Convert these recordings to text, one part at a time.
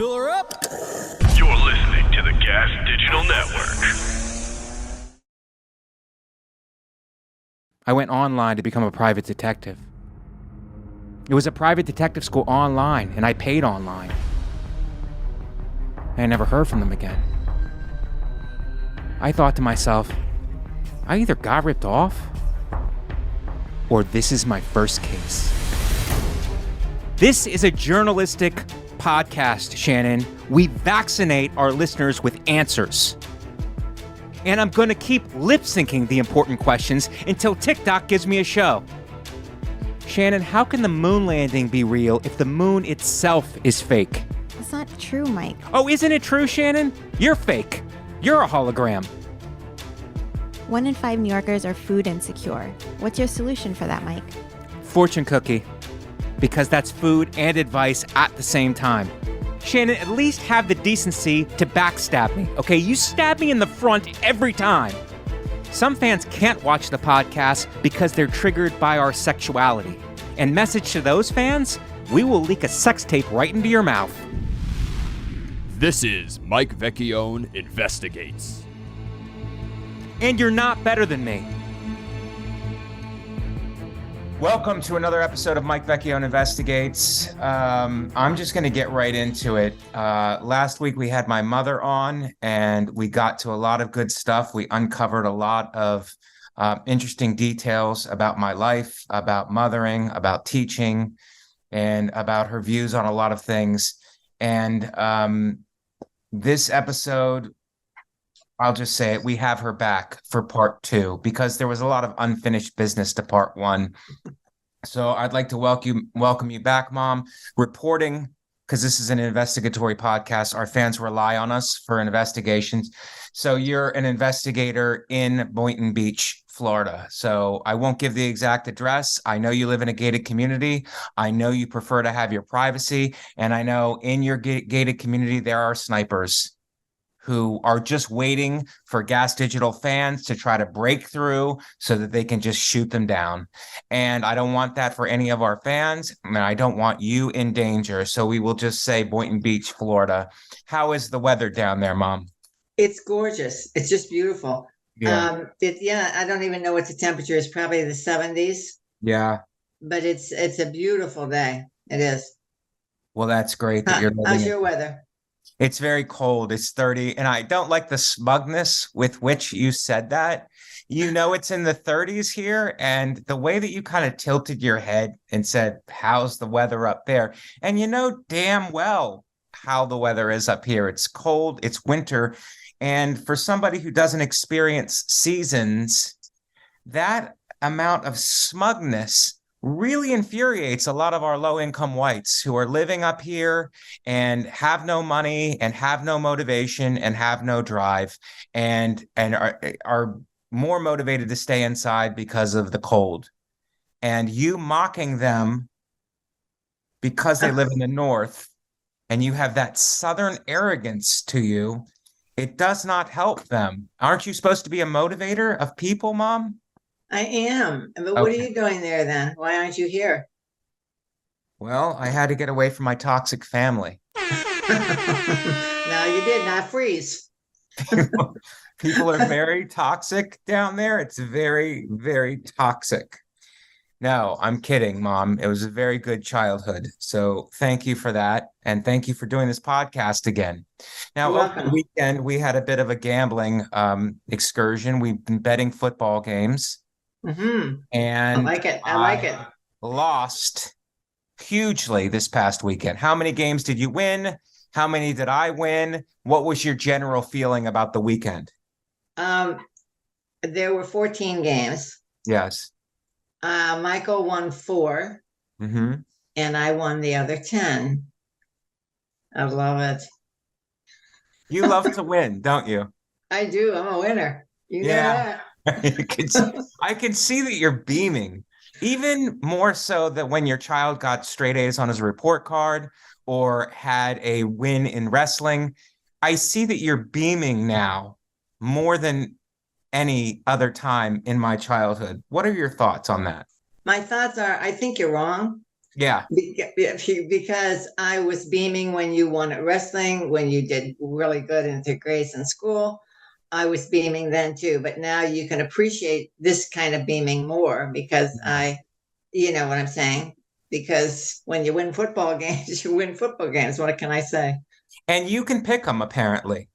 Fill her up. You're listening to the Gas Digital Network. I went online to become a private detective. It was a private detective school online, and I paid online. And I never heard from them again. I thought to myself, I either got ripped off, or this is my first case. This is a journalistic podcast, Shannon. We vaccinate our listeners with answers. And I'm going to keep lip-syncing the important questions until TikTok gives me a show. Shannon, how can the moon landing be real if the moon itself is fake? That's not true, Mike. Oh, isn't it true, Shannon? You're fake. You're a hologram. 1 in 5 New Yorkers are food insecure. What's your solution for that, Mike? Fortune cookie. Because that's food and advice at the same time. Shannon, at least have the decency to backstab me, okay? You stab me in the front every time. Some fans can't watch the podcast because they're triggered by our sexuality. And message to those fans, we will leak a sex tape right into your mouth. This is Mike Vecchione Investigates. And you're not better than me. Welcome to another episode of Mike Vecchione Investigates. I'm just going to get right into it. Last week we had my mother on, and we got to a lot of good stuff. We uncovered a lot of interesting details about my life, about mothering, about teaching, and about her views on a lot of things. And this episode, I'll just say it, we have her back for part 2 because there was a lot of unfinished business to part 1. So I'd like to welcome you back, Mom. Reporting, because this is an investigatory podcast. Our fans rely on us for investigations. So you're an investigator in Boynton Beach, Florida. So I won't give the exact address. I know you live in a gated community. I know you prefer to have your privacy. And I know in your gated community, there are snipers who are just waiting for Gas Digital fans to try to break through so that they can just shoot them down. And I don't want that for any of our fans, and I don't want you in danger. So we will just say Boynton Beach, Florida. How is the weather down there, Mom? It's gorgeous. It's just beautiful. Yeah. I don't even know what the temperature is, probably the 70s. Yeah. But it's a beautiful day. It is. Well, that's great that you're living How's your weather? It's very cold. It's 30. And I don't like the smugness with which you said that. You know, it's in the 30s here. And the way that you kind of tilted your head and said, how's the weather up there? And you know damn well how the weather is up here. It's cold. It's winter. And for somebody who doesn't experience seasons, that amount of smugness really infuriates a lot of our low-income whites who are living up here and have no money and have no motivation and have no drive and are more motivated to stay inside because of the cold. And you mocking them because they live in the north and you have that southern arrogance to you, it does not help them. Aren't you supposed to be a motivator of people, Mom? I am. But what are you doing there then? Why aren't you here? Well, I had to get away from my toxic family. No, you did not freeze. People are very toxic down there. It's very, very toxic. No, I'm kidding, Mom. It was a very good childhood. So thank you for that. And thank you for doing this podcast again. Now, over the weekend, we had a bit of a gambling excursion. We've been betting football games. Mm-hmm. And I like it. Lost hugely this past weekend. How many games did you win? How many did I win? What was your general feeling about the weekend? There were 14 games. Yes. Michael won 4, and I won the other 10. I love it. You love to win, don't you? I do. I'm a winner. You know that. I can see that you're beaming, even more so that when your child got straight A's on his report card or had a win in wrestling. I see that you're beaming now more than any other time in my childhood. What are your thoughts on that? My thoughts are, I think you're wrong. Yeah. Because I was beaming when you won at wrestling, when you did really good into grades in school. I was beaming then too, but now you can appreciate this kind of beaming more because you know what I'm saying? Because when you win football games, you win football games. What can I say? And you can pick them, apparently.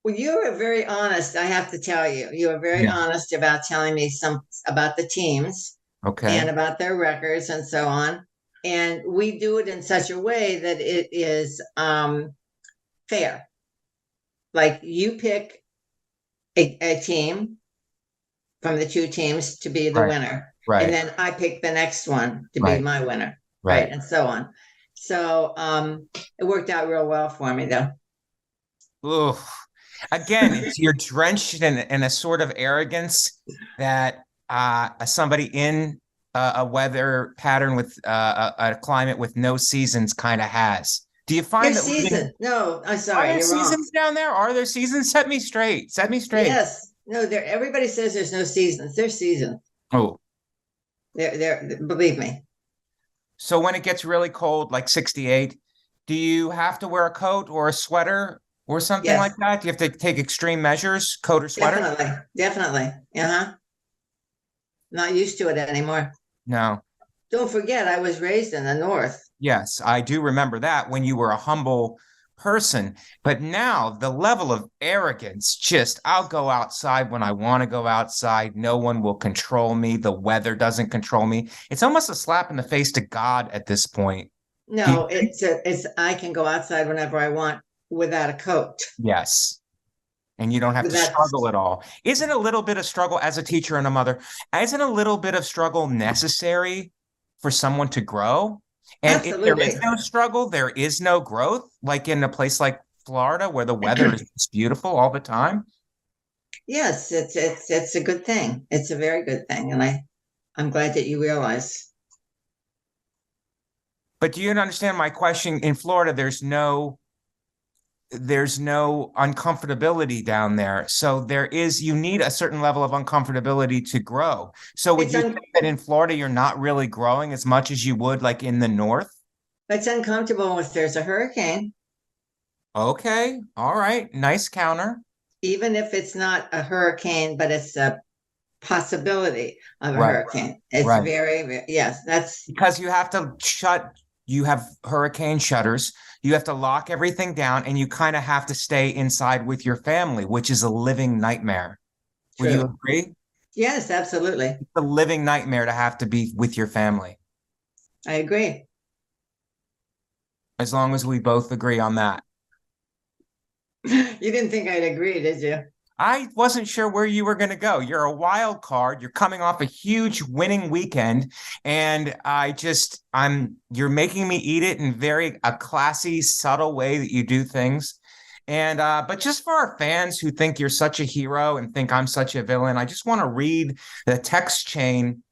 Well, you are very honest. I have to tell you, you are very honest about telling me some about the teams and about their records and so on. And we do it in such a way that it is fair. Like you pick a team from the two teams to be the winner. Right. And then I pick the next one to be my winner. Right. And so on. So it worked out real well for me though. Oof. Again, you're drenched in a sort of arrogance that somebody in a weather pattern with a climate with no seasons kind of has. Do you find that season? No, I'm sorry. Are there seasons down there? Are there seasons? Set me straight. Set me straight. Yes. No, there. Everybody says there's no seasons. There's seasons. Oh. There. Believe me. So when it gets really cold, like 68, do you have to wear a coat or a sweater or something like that? Do you have to take extreme measures, coat or sweater? Definitely. Not used to it anymore. No. Don't forget, I was raised in the North. Yes, I do remember that when you were a humble person. But now the level of arrogance, I'll go outside when I want to go outside. No one will control me. The weather doesn't control me. It's almost a slap in the face to God at this point. No, it's I can go outside whenever I want without a coat. Yes. And you don't have to struggle at all. Isn't a little bit of struggle as a teacher and a mother, isn't a little bit of struggle necessary for someone to grow? And Absolutely. if there is no struggle, there is no growth, like in a place like Florida where the weather is just beautiful all the time. Yes, it's a good thing. It's a very good thing. And I'm glad that you realize. But do you understand my question? In Florida, there's no uncomfortability down there. So you need a certain level of uncomfortability to grow. So would you think that in Florida, you're not really growing as much as you would like in the North? It's uncomfortable if there's a hurricane. Okay. All right. Nice counter. Even if it's not a hurricane, but it's a possibility of a hurricane. It's very, very, yes, that's because you have to you have hurricane shutters. You have to lock everything down and you kind of have to stay inside with your family, which is a living nightmare. True. Would you agree? Yes, absolutely. It's a living nightmare to have to be with your family. I agree. As long as we both agree on that. You didn't think I'd agree, did you? I wasn't sure where you were going to go. You're a wild card. You're coming off a huge winning weekend. And you're making me eat it in a classy, subtle way that you do things. And, but just for our fans who think you're such a hero and think I'm such a villain, I just want to read the text chain.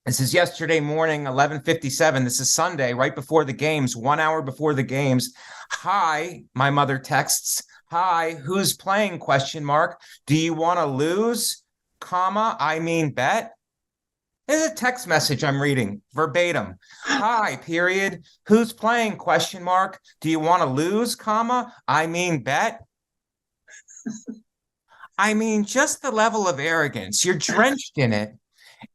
This is yesterday morning, 11:57. This is Sunday, right before the games, 1 hour before the games. Hi, my mother texts. Hi, who's playing? ? Do you want to lose? I mean bet. This is a text message I'm reading verbatim. Hi, period. Who's playing ? Do you want to lose? I mean bet. I mean, just the level of arrogance. You're drenched in it.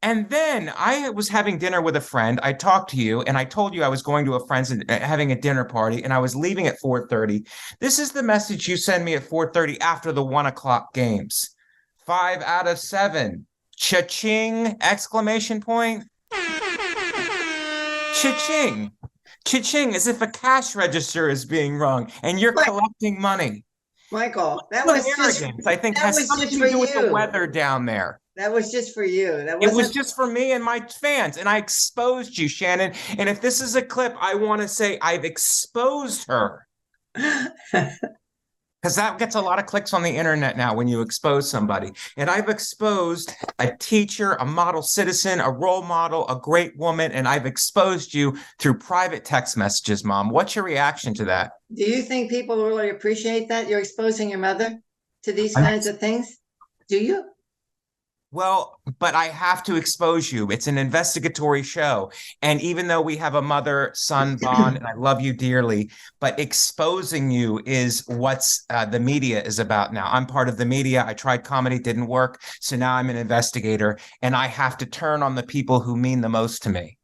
And then I was having dinner with a friend. I talked to you and I told you I was going to a friend's and having a dinner party and I was leaving at 4:30. This is the message you send me at 4:30 after the 1 o'clock games. 5 out of 7. Cha-ching! ! Cha-ching! Cha-ching! As if a cash register is being rung and you're collecting money. Michael, that was arrogance. I think has something to do with the weather down there. That was just for you. It was just for me and my fans. And I exposed you, Shannon. And if this is a clip, I want to say I've exposed her. Because that gets a lot of clicks on the internet now when you expose somebody. And I've exposed a teacher, a model citizen, a role model, a great woman. And I've exposed you through private text messages, Mom. What's your reaction to that? Do you think people really appreciate that? You're exposing your mother to these kinds of things? Do you? Well, but I have to expose you. It's an investigatory show. And even though we have a mother-son bond, and I love you dearly, but exposing you is what's the media is about now. I'm part of the media. I tried comedy, didn't work. So now I'm an investigator, and I have to turn on the people who mean the most to me.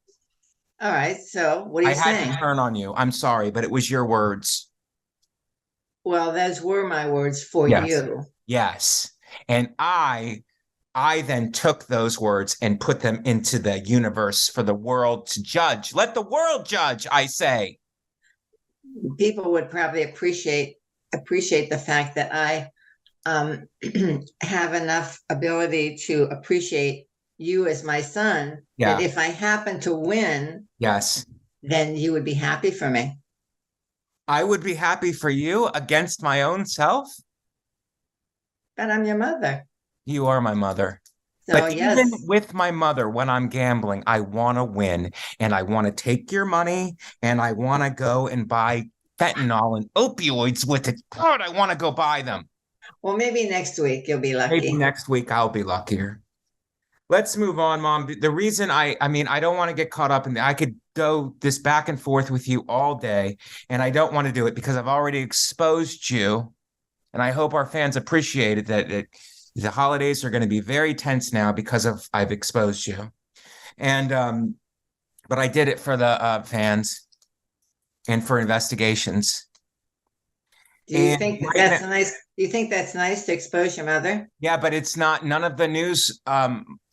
All right. So what are you I saying? had to turn on you. I'm sorry, but it was your words. Well, those were my words for Yes. you. Yes. And I then took those words and put them into the universe for the world to judge. Let the world judge, I say. People would probably appreciate the fact that I have enough ability to appreciate you as my son. Yeah. That if I happen to win, yes, then you would be happy for me. I would be happy for you against my own self. But I'm your mother. You are my mother. So, but yes. Even with my mother, when I'm gambling, I want to win, and I want to take your money, and I want to go and buy fentanyl and opioids with it. God, I want to go buy them. Well, maybe next week you'll be lucky. Maybe next week I'll be luckier. Let's move on, Mom. The reason I don't want to get caught up in I could go this back and forth with you all day, and I don't want to do it because I've already exposed you, and I hope our fans appreciate it that the holidays are going to be very tense now because I've exposed you. And but I did it for the fans and for investigations. Do you think that's nice? Do you think that's nice to expose your mother? Yeah, but it's not. None of the news.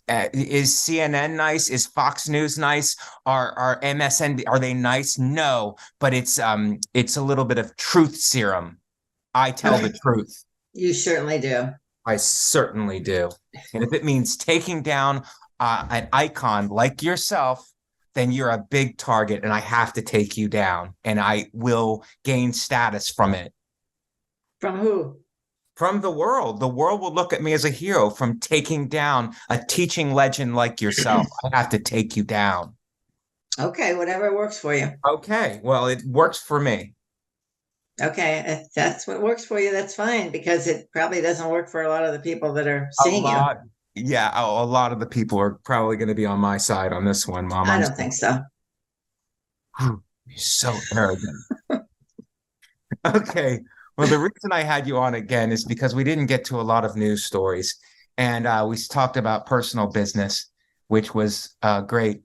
Is CNN nice? Is Fox News nice? Are MSNBC, are they nice? No, but it's a little bit of truth serum. I tell the truth. You certainly do. I certainly do. And if it means taking down an icon like yourself, then you're a big target, and I have to take you down, and I will gain status from it. From who? From the world. The world will look at me as a hero from taking down a teaching legend like yourself. I have to take you down. Okay, whatever works for you. Okay, well, it works for me. Okay, if that's what works for you, that's fine, because it probably doesn't work for a lot of the people that are seeing you. Yeah, a lot of the people are probably going to be on my side on this one, Mom. I don't think so. You're so arrogant. Okay. Well, the reason I had you on again is because we didn't get to a lot of news stories, and we talked about personal business, which was great.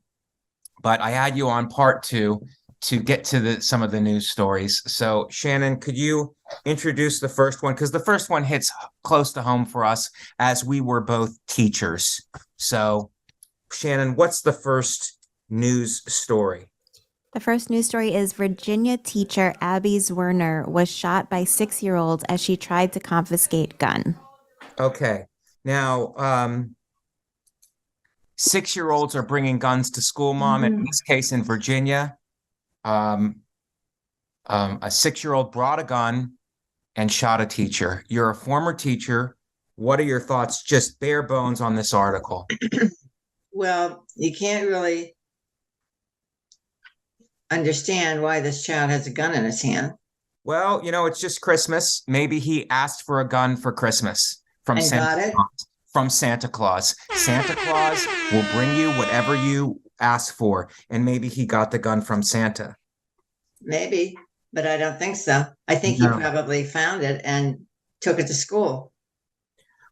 But I had you on part 2 to get to some of the news stories. So, Shannon, could you introduce the first one? Because the first one hits close to home for us, as we were both teachers. So, Shannon, what's the first news story? The first news story is Virginia teacher Abby Zwerner was shot by 6-year-olds as she tried to confiscate gun. Okay. Now, 6-year-olds are bringing guns to school, Mom. In this case, in Virginia, a 6-year-old brought a gun and shot a teacher. You're a former teacher. What are your thoughts, just bare bones, on this article? Well, you can't really understand why this child has a gun in his hand. Well, it's just Christmas. Maybe he asked for a gun for Christmas from Santa Claus. From Santa Claus. Santa Claus will bring you whatever you ask for, and maybe he got the gun from Santa. Maybe, but I don't think so. I think he probably found it and took it to school.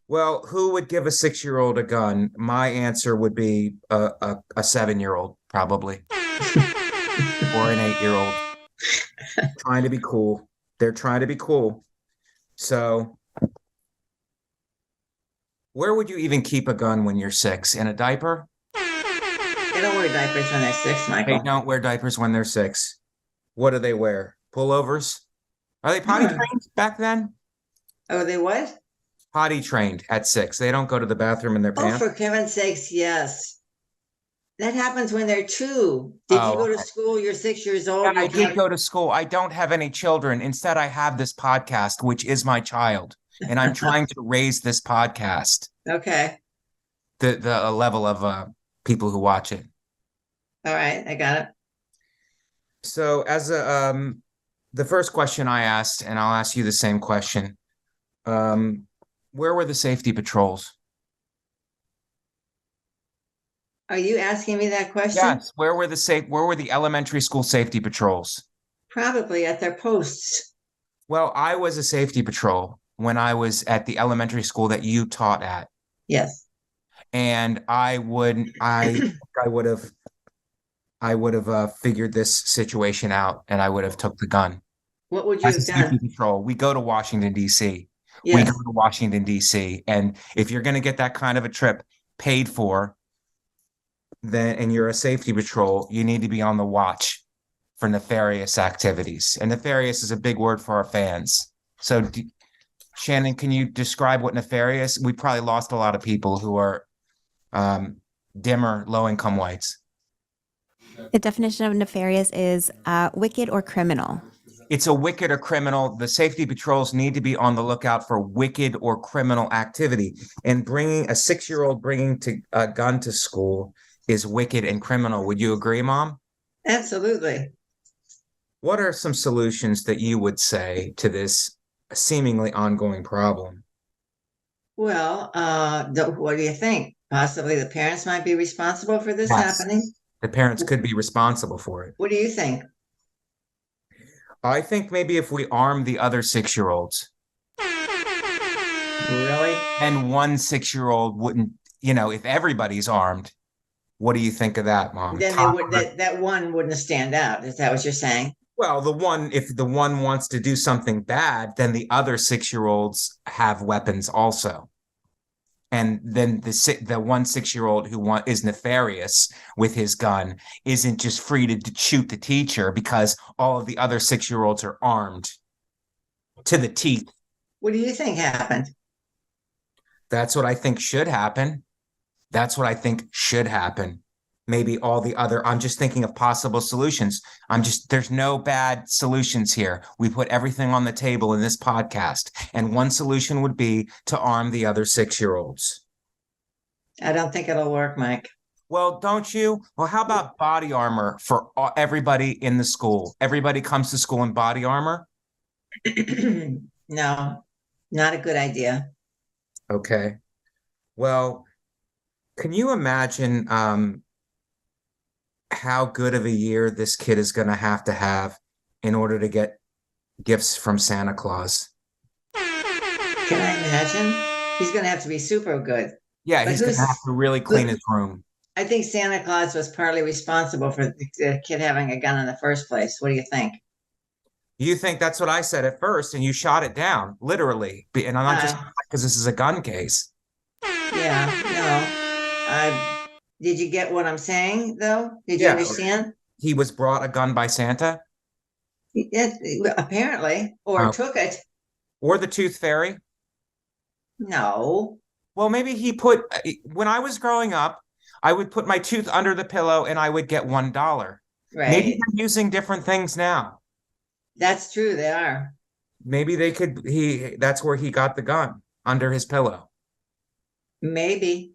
Well, who would give a 6-year-old a gun? My answer would be a 7-year-old, probably. Or an 8-year-old. Trying to be cool. They're trying to be cool. So, where would you even keep a gun when you're 6? In a diaper? They don't wear diapers when they're 6, Michael. They don't wear diapers when they're 6. What do they wear? Pullovers? Are they potty trained back then? Oh, they what? Potty trained at 6. They don't go to the bathroom in their pants. Oh, for heaven's sakes, yes. That happens when they're 2. Did you go to school? You're 6 years old. Yeah, I did go to school. I don't have any children. Instead, I have this podcast, which is my child. And I'm trying to raise this podcast. Okay. The level of people who watch it. All right, I got it. So as the first question I asked, and I'll ask you the same question. Where were the safety patrols? Are you asking me that question? Yes. Where were the elementary school safety patrols? Probably at their posts. Well, I was a safety patrol when I was at the elementary school that you taught at. Yes. And I would have figured this situation out, and I would have took the gun. What would you As a have safety done? patrol, we go to Washington, D.C. We Yes. go to Washington, D.C. And if you're going to get that kind of a trip paid for, then and you're a safety patrol, you need to be on the watch for nefarious activities. And nefarious is a big word for our fans. So, Shannon, can you describe what nefarious? We probably lost a lot of people who are dimmer, low-income whites. The definition of nefarious is wicked or criminal. It's a wicked or criminal. The safety patrols need to be on the lookout for wicked or criminal activity. And bringing a 6-year-old a gun to school is wicked and criminal. Would you agree, Mom? Absolutely. What are some solutions that you would say to this seemingly ongoing problem? Well, what do you think? Possibly the parents might be responsible for this Yes. happening. The parents could be responsible for it. What do you think? I think maybe if we arm the other 6-year-olds. Really? And one 6-year-old wouldn't, if everybody's armed, what do you think of that, Mom? Then that one wouldn't stand out. Is that what you're saying? Well, if the one wants to do something bad, then the other 6-year-olds have weapons also. And then the one 6-year-old who is nefarious with his gun isn't just free to shoot the teacher because all of the other 6-year-olds are armed to the teeth. What do you think happened? That's what I think should happen. Maybe I'm just thinking of possible solutions. There's no bad solutions here. We put everything on the table in this podcast. And one solution would be to arm the other 6-year-olds. I don't think it'll work, Mike. Well, don't you? Well, how about body armor for everybody in the school? Everybody comes to school in body armor? No, not a good idea. Okay. Well, can you imagine how good of a year this kid is going to have in order to get gifts from Santa Claus? Can I imagine? He's going to have to be super good. Yeah, he's going to have to really clean his room. I think Santa Claus was partly responsible for the kid having a gun in the first place. What do you think? You think that's what I said at first, and you shot it down, literally. And I'm not just because this is a gun case. Yeah, no. Did you get what I'm saying, though? Did you understand? He was brought a gun by Santa? Apparently. Or took it. Or the Tooth Fairy? No. Well, maybe when I was growing up, I would put my tooth under the pillow and I would get $1. Right. Maybe they're using different things now. That's true, they are. Maybe that's where he got the gun, under his pillow. Maybe.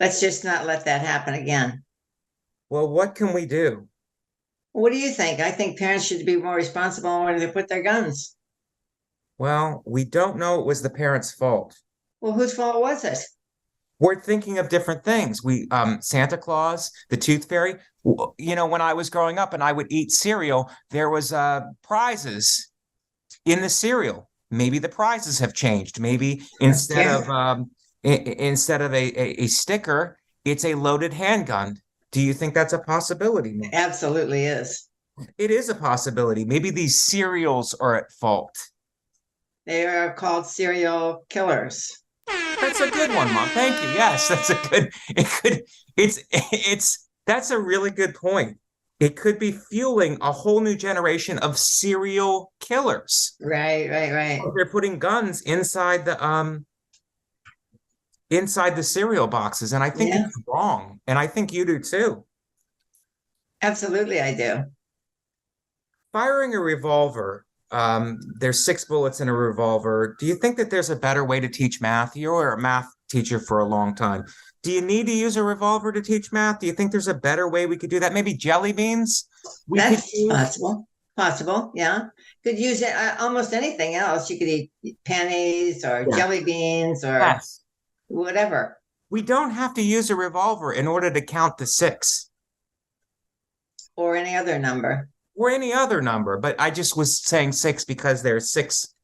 Let's just not let that happen again. Well, what can we do? What do you think? I think parents should be more responsible when they put their guns. Well, we don't know it was the parents' fault. Well, whose fault was it? We're thinking of different things. Santa Claus, the Tooth Fairy. When I was growing up and I would eat cereal, there was prizes in the cereal. Maybe the prizes have changed. Maybe instead of a sticker, it's a loaded handgun. Do you think that's a possibility, Mom? Absolutely is. It is a possibility. Maybe these cereals are at fault. They are called serial killers. That's a good one, Mom. Thank you. Yes, that's a really good point. It could be fueling a whole new generation of serial killers. Right. They're putting guns inside the cereal boxes, and I think it's wrong. And I think you do too. Absolutely, I do. Firing a revolver, there's 6 bullets in a revolver. Do you think that there's a better way to teach math? You were a math teacher for a long time. Do you need to use a revolver to teach math? Do you think there's a better way we could do that? Maybe jelly beans? That's possible. Yeah. Could use it almost anything else. You could eat pennies or jelly beans or whatever. We don't have to use a revolver in order to count to 6. Or any other number. Or any other number, but I just was saying 6 because there's 6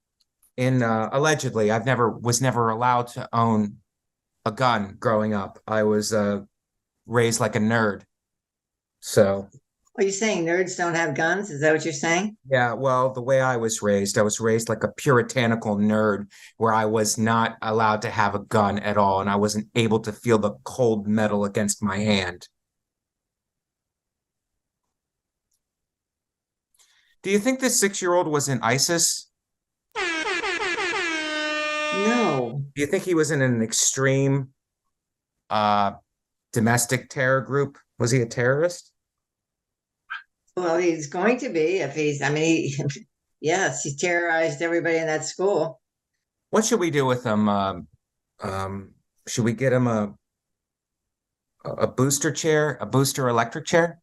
in allegedly. Was never allowed to own a gun growing up. I was raised like a nerd. So Are you saying nerds don't have guns? Is that what you're saying? yeah, well, the way I was raised like a puritanical nerd where I was not allowed to have a gun at all, and I wasn't able to feel the cold metal against my hand. Do you think this 6-year-old was in ISIS? No. Do you think he was in an extreme domestic terror group? Was he a terrorist? Well, he's going to be if he's, I mean, yes, he terrorized everybody in that school. What should we do with him? Should we get him a booster chair, a booster electric chair?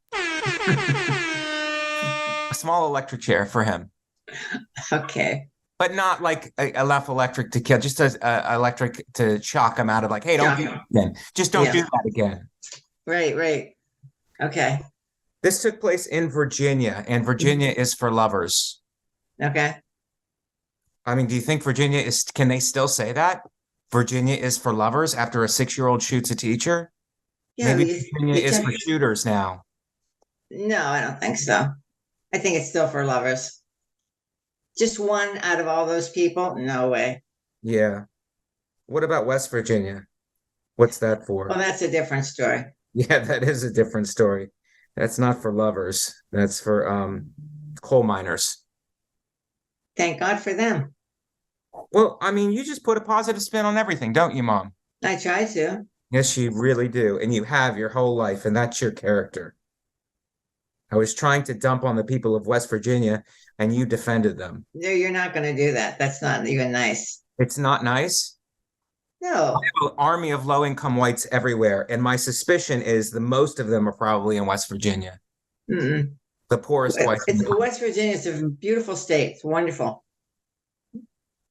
A small electric chair for him. Okay. But not like enough electric to kill, just electric to shock him out of like, hey, don't do that again. Just don't do that again. Right. Okay. This took place in Virginia, and Virginia is for lovers. Okay. I mean, do you think can they still say that? Virginia is for lovers after a 6-year-old shoots a teacher? Yeah, Maybe Virginia is for shooters now. No, I don't think so. I think it's still for lovers. Just one out of all those people? No way. Yeah. What about West Virginia? What's that for? Well, that's a different story. Yeah, that is a different story. That's not for lovers. That's for coal miners. Thank God for them. Well, I mean, you just put a positive spin on everything, don't you, Mom? I try to. Yes, you really do. And you have your whole life, and that's your character. I was trying to dump on the people of West Virginia, and you defended them. No, you're not going to do that. That's not even nice. It's not nice? No. I have an army of low-income whites everywhere, and my suspicion is the most of them are probably in West Virginia. Mm-mm. The poorest whites. West Virginia is a beautiful state. It's wonderful.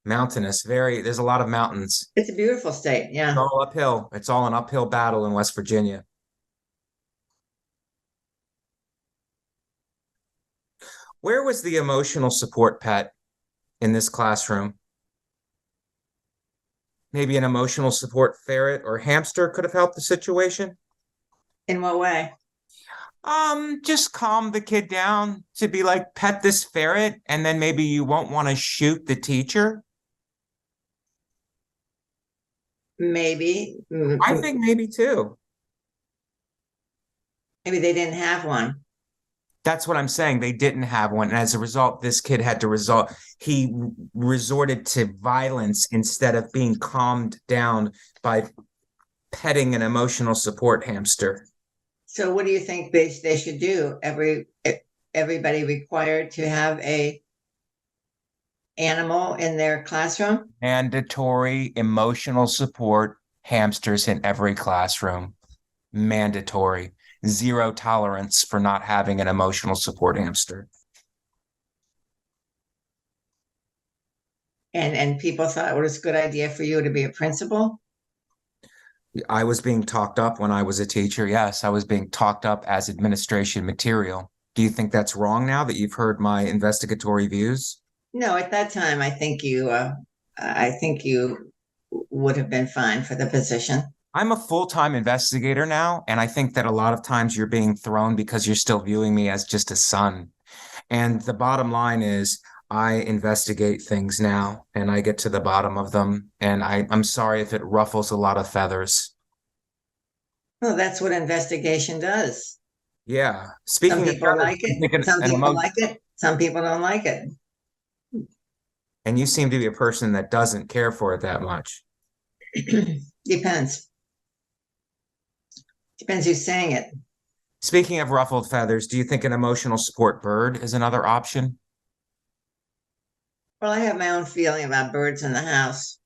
Mountainous, there's a lot of mountains. It's a beautiful state, yeah. It's all uphill. It's all an uphill battle in West Virginia. Where was the emotional support pet in this classroom? Maybe an emotional support ferret or hamster could have helped the situation? In what way? Just calm the kid down to be like, pet this ferret, and then maybe you won't want to shoot the teacher. Maybe. I think maybe too. Maybe they didn't have one. That's what I'm saying. They didn't have one. And as a result, this kid had to he resorted to violence instead of being calmed down by petting an emotional support hamster. So what do you think they should do? Everybody required to have a animal in their classroom? Mandatory emotional support hamsters in every classroom. Mandatory. 0 tolerance for not having an emotional support hamster. And people thought it was a good idea for you to be a principal? I was being talked up when I was a teacher. Yes, I was being talked up as administration material. Do you think that's wrong now that you've heard my investigatory views? No, at that time, I think you would have been fine for the position. I'm a full-time investigator now, and I think that a lot of times you're being thrown because you're still viewing me as just a son. And the bottom line is I investigate things now, and I get to the bottom of them, and I'm sorry if it ruffles a lot of feathers. Well, that's what investigation does. Yeah. Some people like it. Some people like it. Some people don't like it. And you seem to be a person that doesn't care for it that much. Depends. Depends who's saying it. Speaking of ruffled feathers, do you think an emotional support bird is another option? Well, I have my own feeling about birds in the house.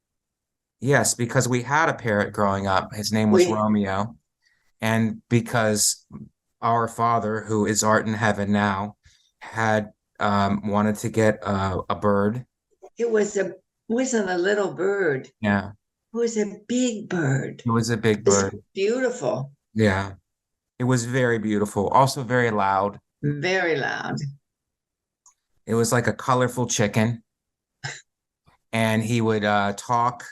Yes, because we had a parrot growing up. His name was Romeo. And because our father, who is art in heaven now, had wanted to get a bird. It wasn't a little bird. Yeah. was a big bird. It was a big bird. It's beautiful. Yeah. It was very beautiful. Also very loud. Very loud. It was like a colorful chicken. And he would talk.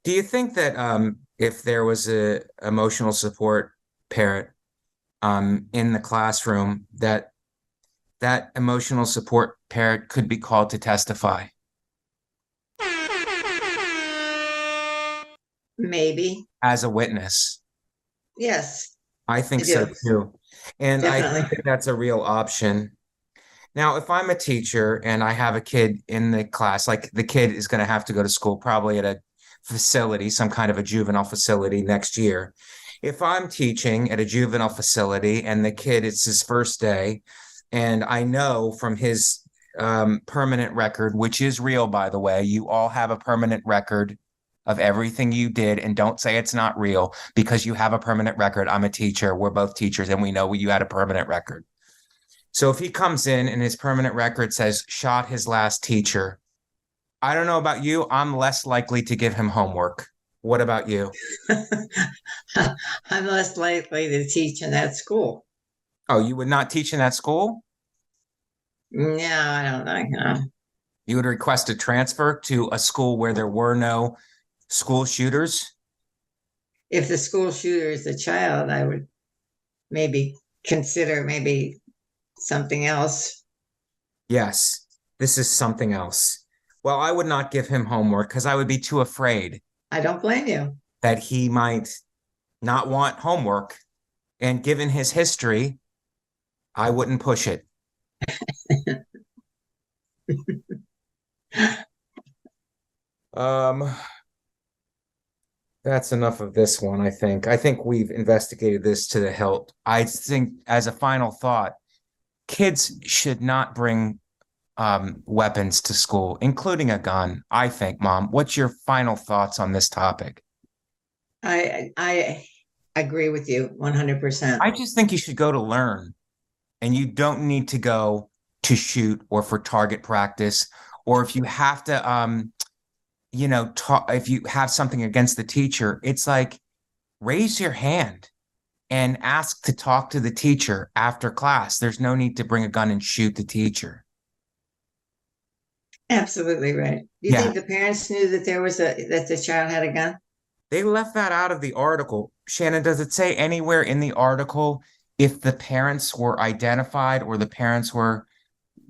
Do you think that if there was a emotional support parent in the classroom, that emotional support parent could be called to testify? Maybe. As a witness? Yes. I think so too. And Definitely. I think that's a real option. Now, if I'm a teacher and I have a kid in the class, like the kid is going to have to go to school probably at a facility, some kind of a juvenile facility next year. If I'm teaching at a juvenile facility and the kid, it's his first day, and I know from his permanent record, which is real, by the way, you all have a permanent record of everything you did, and don't say it's not real because you have a permanent record. I'm a teacher. We're both teachers, and we know you had a permanent record. So if he comes in and his permanent record says shot his last teacher, I don't know about you, I'm less likely to give him homework. What about you? I'm less likely to teach in that school. Oh, you would not teach in that school? No, I don't think so. You would request a transfer to a school where there were no school shooters? If the school shooter is a child, I would maybe consider something else. Yes, this is something else. Well, I would not give him homework because I would be too afraid I don't blame you. that he might not want homework. And given his history, I wouldn't push it. That's enough of this one, I think. I think we've investigated this to the hilt. I think, as a final thought, kids should not bring weapons to school, including a gun, I think, Mom. What's your final thoughts on this topic? I agree with you 100%. I just think you should go to learn, and you don't need to go to shoot or for target practice, or if you have to, if you have something against the teacher, it's like raise your hand and ask to talk to the teacher after class. There's no need to bring a gun and shoot the teacher. Absolutely right. Do you think the parents knew that that the child had a gun? They left that out of the article. Shannon, does it say anywhere in the article if the parents were identified or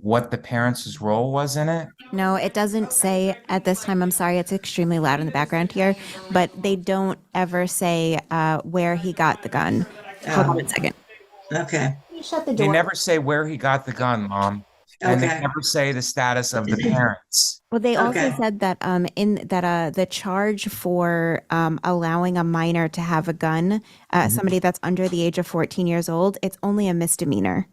what the parents' role was in it? No, it doesn't say at this time. I'm sorry, it's extremely loud in the background here, but they don't ever say where he got the gun. Hold on a second. Okay. Shut the door. They never say where he got the gun, Mom. And they never say the status of the parents. Well, they also said that the charge for allowing a minor to have a gun, somebody that's under the age of 14 years old, it's only a misdemeanor.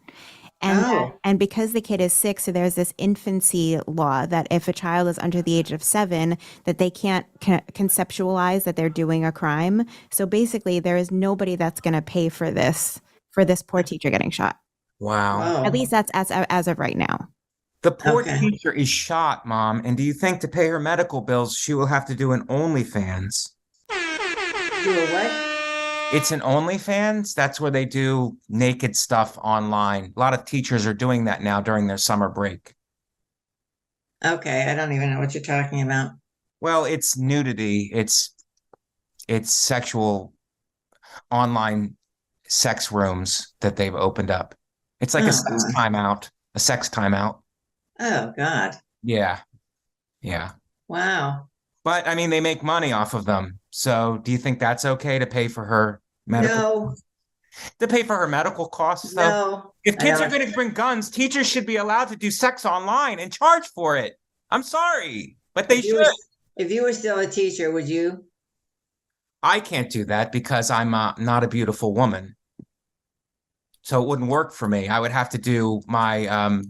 And because the kid is 6, so there's this infancy law that if a child is under the age of 7, that they can't conceptualize that they're doing a crime. So basically, there is nobody that's going to pay for this poor teacher getting shot. Wow. At least that's as of right now. The poor teacher is shot, Mom. And do you think to pay her medical bills, she will have to do an OnlyFans? Do a what? It's an OnlyFans. That's where they do naked stuff online. A lot of teachers are doing that now during their summer break. Okay, I don't even know what you're talking about. Well, it's nudity. It's sexual online sex rooms that they've opened up. It's like a sex timeout. Oh, God. Yeah. Wow. But I mean, they make money off of them. So do you think that's okay to pay for her medical? No. To pay for her medical costs, though? No. If kids are going to bring guns, teachers should be allowed to do sex online and charge for it. I'm sorry, but they should. If you were still a teacher, would you? I can't do that because I'm not a beautiful woman. So it wouldn't work for me. I would have to do my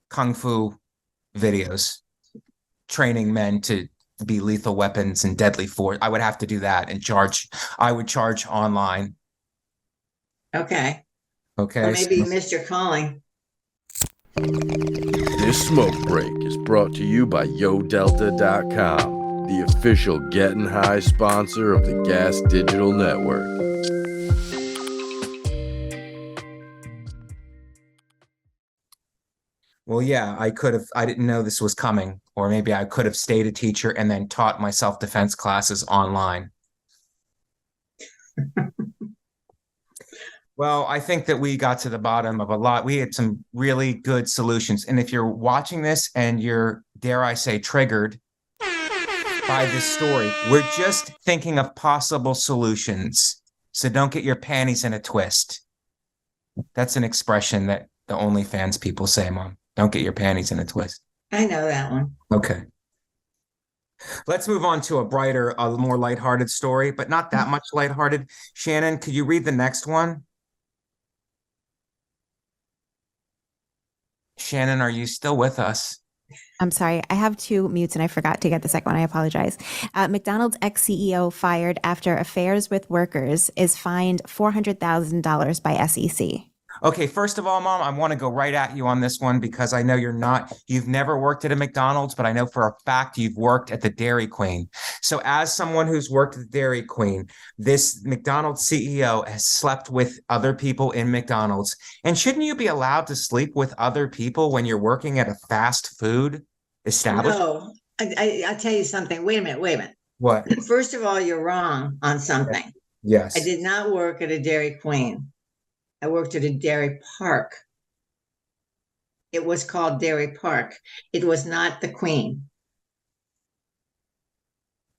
kung fu videos, training men to be lethal weapons and deadly force. I would have to do that and charge. I would charge online. Okay. Okay. Or maybe you missed your calling. This Smoke Break is brought to you by YoDelta.com, the official Getting High sponsor of the Gas Digital Network. Well, yeah, I didn't know this was coming, or maybe I could have stayed a teacher and then taught my self-defense classes online. Well, I think that we got to the bottom of a lot. We had some really good solutions. And if you're watching this and you're, dare I say, triggered by this story, we're just thinking of possible solutions. So don't get your panties in a twist. That's an expression that the OnlyFans people say, Mom. Don't get your panties in a twist. I know that one. Okay. Let's move on to a brighter, a more lighthearted story, but not that much lighthearted. Shannon, could you read the next one? Shannon, are you still with us? I'm sorry. I have two mutes and I forgot to get the second one. I apologize. McDonald's ex-CEO fired after affairs with workers is fined $400,000 by SEC. Okay, first of all, Mom, I want to go right at you on this one because I know you've never worked at a McDonald's, but I know for a fact you've worked at the Dairy Queen. So as someone who's worked at the Dairy Queen, this McDonald's CEO has slept with other people in McDonald's. And shouldn't you be allowed to sleep with other people when you're working at a fast food establishment? No, I'll tell you something. Wait a minute. What? First of all, you're wrong on something. Yes. I did not work at a Dairy Queen. I worked at a dairy park. It was called Dairy Park. It was not the Queen.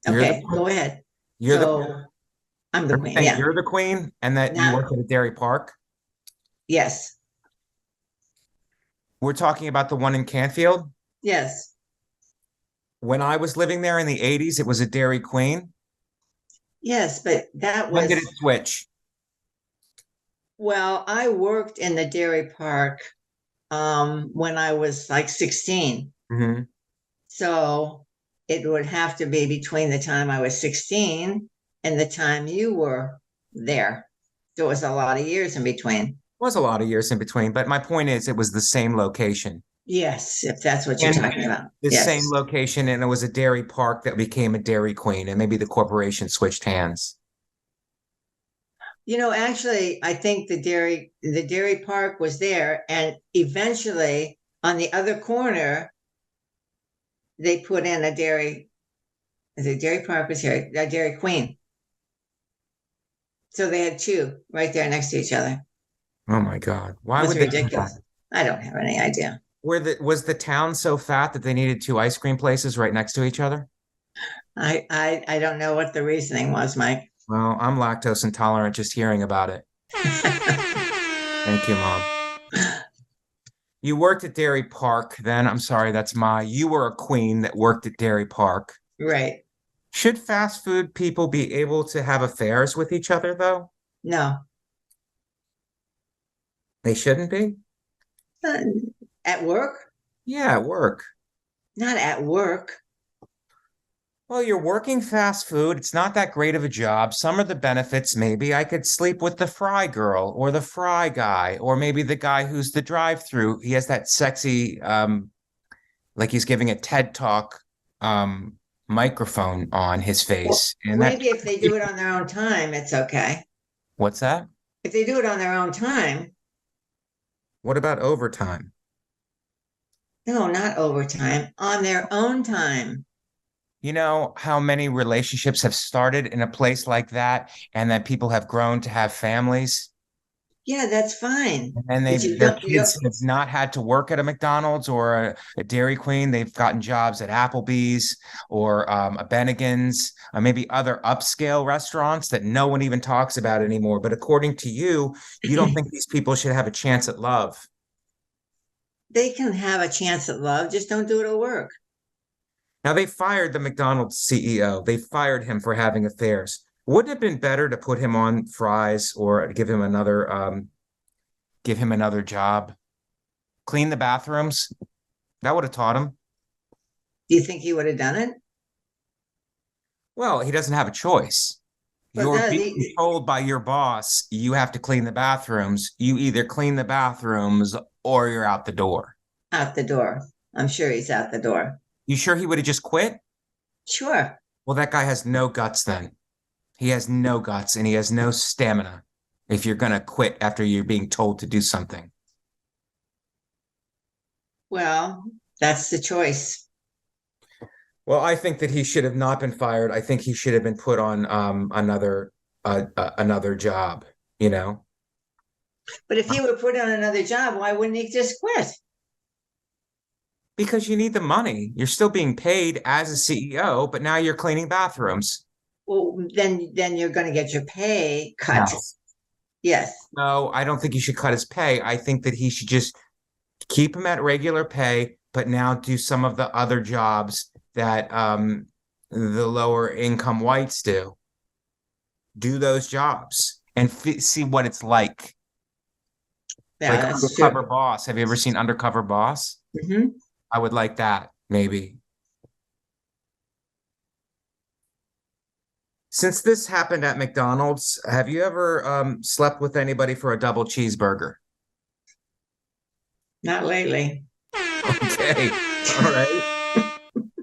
Okay, go ahead. I'm the Queen. Yeah. You're the Queen and that you work at a dairy park? Yes. We're talking about the one in Canfield? Yes. When I was living there in the 80s, it was a Dairy Queen? Yes, but that was... When did it switch? Well, I worked in the dairy park when I was like 16. Mm-hmm. So it would have to be between the time I was 16 and the time you were there. So it was a lot of years in between. It was a lot of years in between, but my point is it was the same location. Yes, if that's what you're talking about. The same location, and it was a dairy park that became a Dairy Queen, and maybe the corporation switched hands. You know, actually, I think the dairy park was there, and eventually on the other corner, they put in a dairy. The dairy park was here, a Dairy Queen. So they had two right there next to each other. Oh my God! Why would ridiculous? I don't have any idea. Was the town so fat that they needed two ice cream places right next to each other? I don't know what the reasoning was, Mike. Well, I'm lactose intolerant just hearing about it. Thank you, Mom. You worked at Dairy Park then. I'm sorry, you were a queen that worked at Dairy Park. Right. Should fast food people be able to have affairs with each other, though? No. They shouldn't be? At work? Yeah, at work. Not at work. Well, you're working fast food. It's not that great of a job. Some of the benefits, maybe I could sleep with the fry girl or the fry guy, or maybe the guy who's the drive-through. He has that sexy, like he's giving a TED Talk microphone on his face. Well, maybe if they do it on their own time, it's okay. What's that? If they do it on their own time. What about overtime? No, not overtime. On their own time. You know how many relationships have started in a place like that and that people have grown to have families? Yeah, that's fine. And their kids have not had to work at a McDonald's or a Dairy Queen. They've gotten jobs at Applebee's or a Bennigan's, or maybe other upscale restaurants that no one even talks about anymore. But according to you, you don't think these people should have a chance at love. They can have a chance at love, just don't do it at work. Now, they fired the McDonald's CEO. They fired him for having affairs. Wouldn't it have been better to put him on fries or give him another job? Clean the bathrooms? That would have taught him. Do you think he would have done it? Well, he doesn't have a choice. You're being told by your boss, you have to clean the bathrooms. You either clean the bathrooms or you're out the door. Out the door. I'm sure he's out the door. You sure he would have just quit? Sure. Well, that guy has no guts then. He has no guts and he has no stamina if you're going to quit after you're being told to do something. Well, that's the choice. Well, I think that he should have not been fired. I think he should have been put on another job, you know? But if he were put on another job, why wouldn't he just quit? Because you need the money. You're still being paid as a CEO, but now you're cleaning bathrooms. Well, then you're going to get your pay cut. No. Yes. No, I don't think he should cut his pay. I think that he should just keep him at regular pay, but now do some of the other jobs that the lower income whites do. Do those jobs and see what it's like. Yeah, like that's Undercover true. Boss. Have you ever seen Undercover Boss? Mm-hmm. I would like that, maybe. Since this happened at McDonald's, have you ever slept with anybody for a double cheeseburger? Not lately. Okay. All right.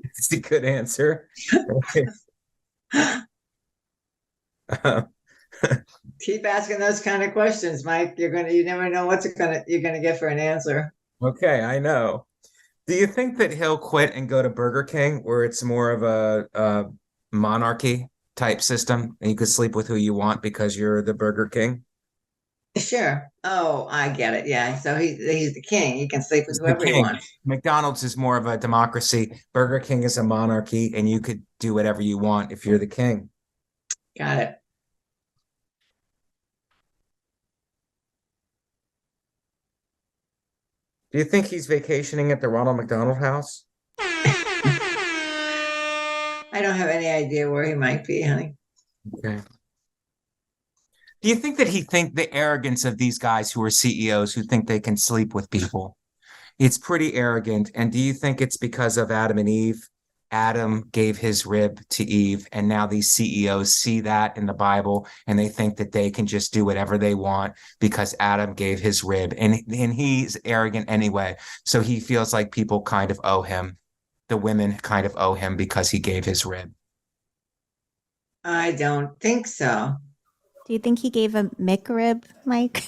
It's a good answer. Keep asking those kind of questions, Mike. You never know you're gonna get for an answer. Okay, I know. Do you think that he'll quit and go to Burger King, where it's more of a monarchy type system, and you could sleep with who you want because you're the Burger King? Sure. Oh, I get it. Yeah. So he's the king. He can sleep with He's the whoever he king. wants. McDonald's is more of a democracy. Burger King is a monarchy, and you could do whatever you want if you're the king. Got it. Do you think he's vacationing at the Ronald McDonald House? I don't have any idea where he might be, honey. Okay. Do you think that he think the arrogance of these guys who are CEOs who think they can sleep with people? It's pretty arrogant. And do you think it's because of Adam and Eve? Adam gave his rib to Eve, and now these CEOs see that in the Bible and they think that they can just do whatever they want because Adam gave his rib, and he's arrogant anyway. So he feels like people kind of owe him. The women kind of owe him because he gave his rib. I don't think so. Do you think he gave a McRib, Mike?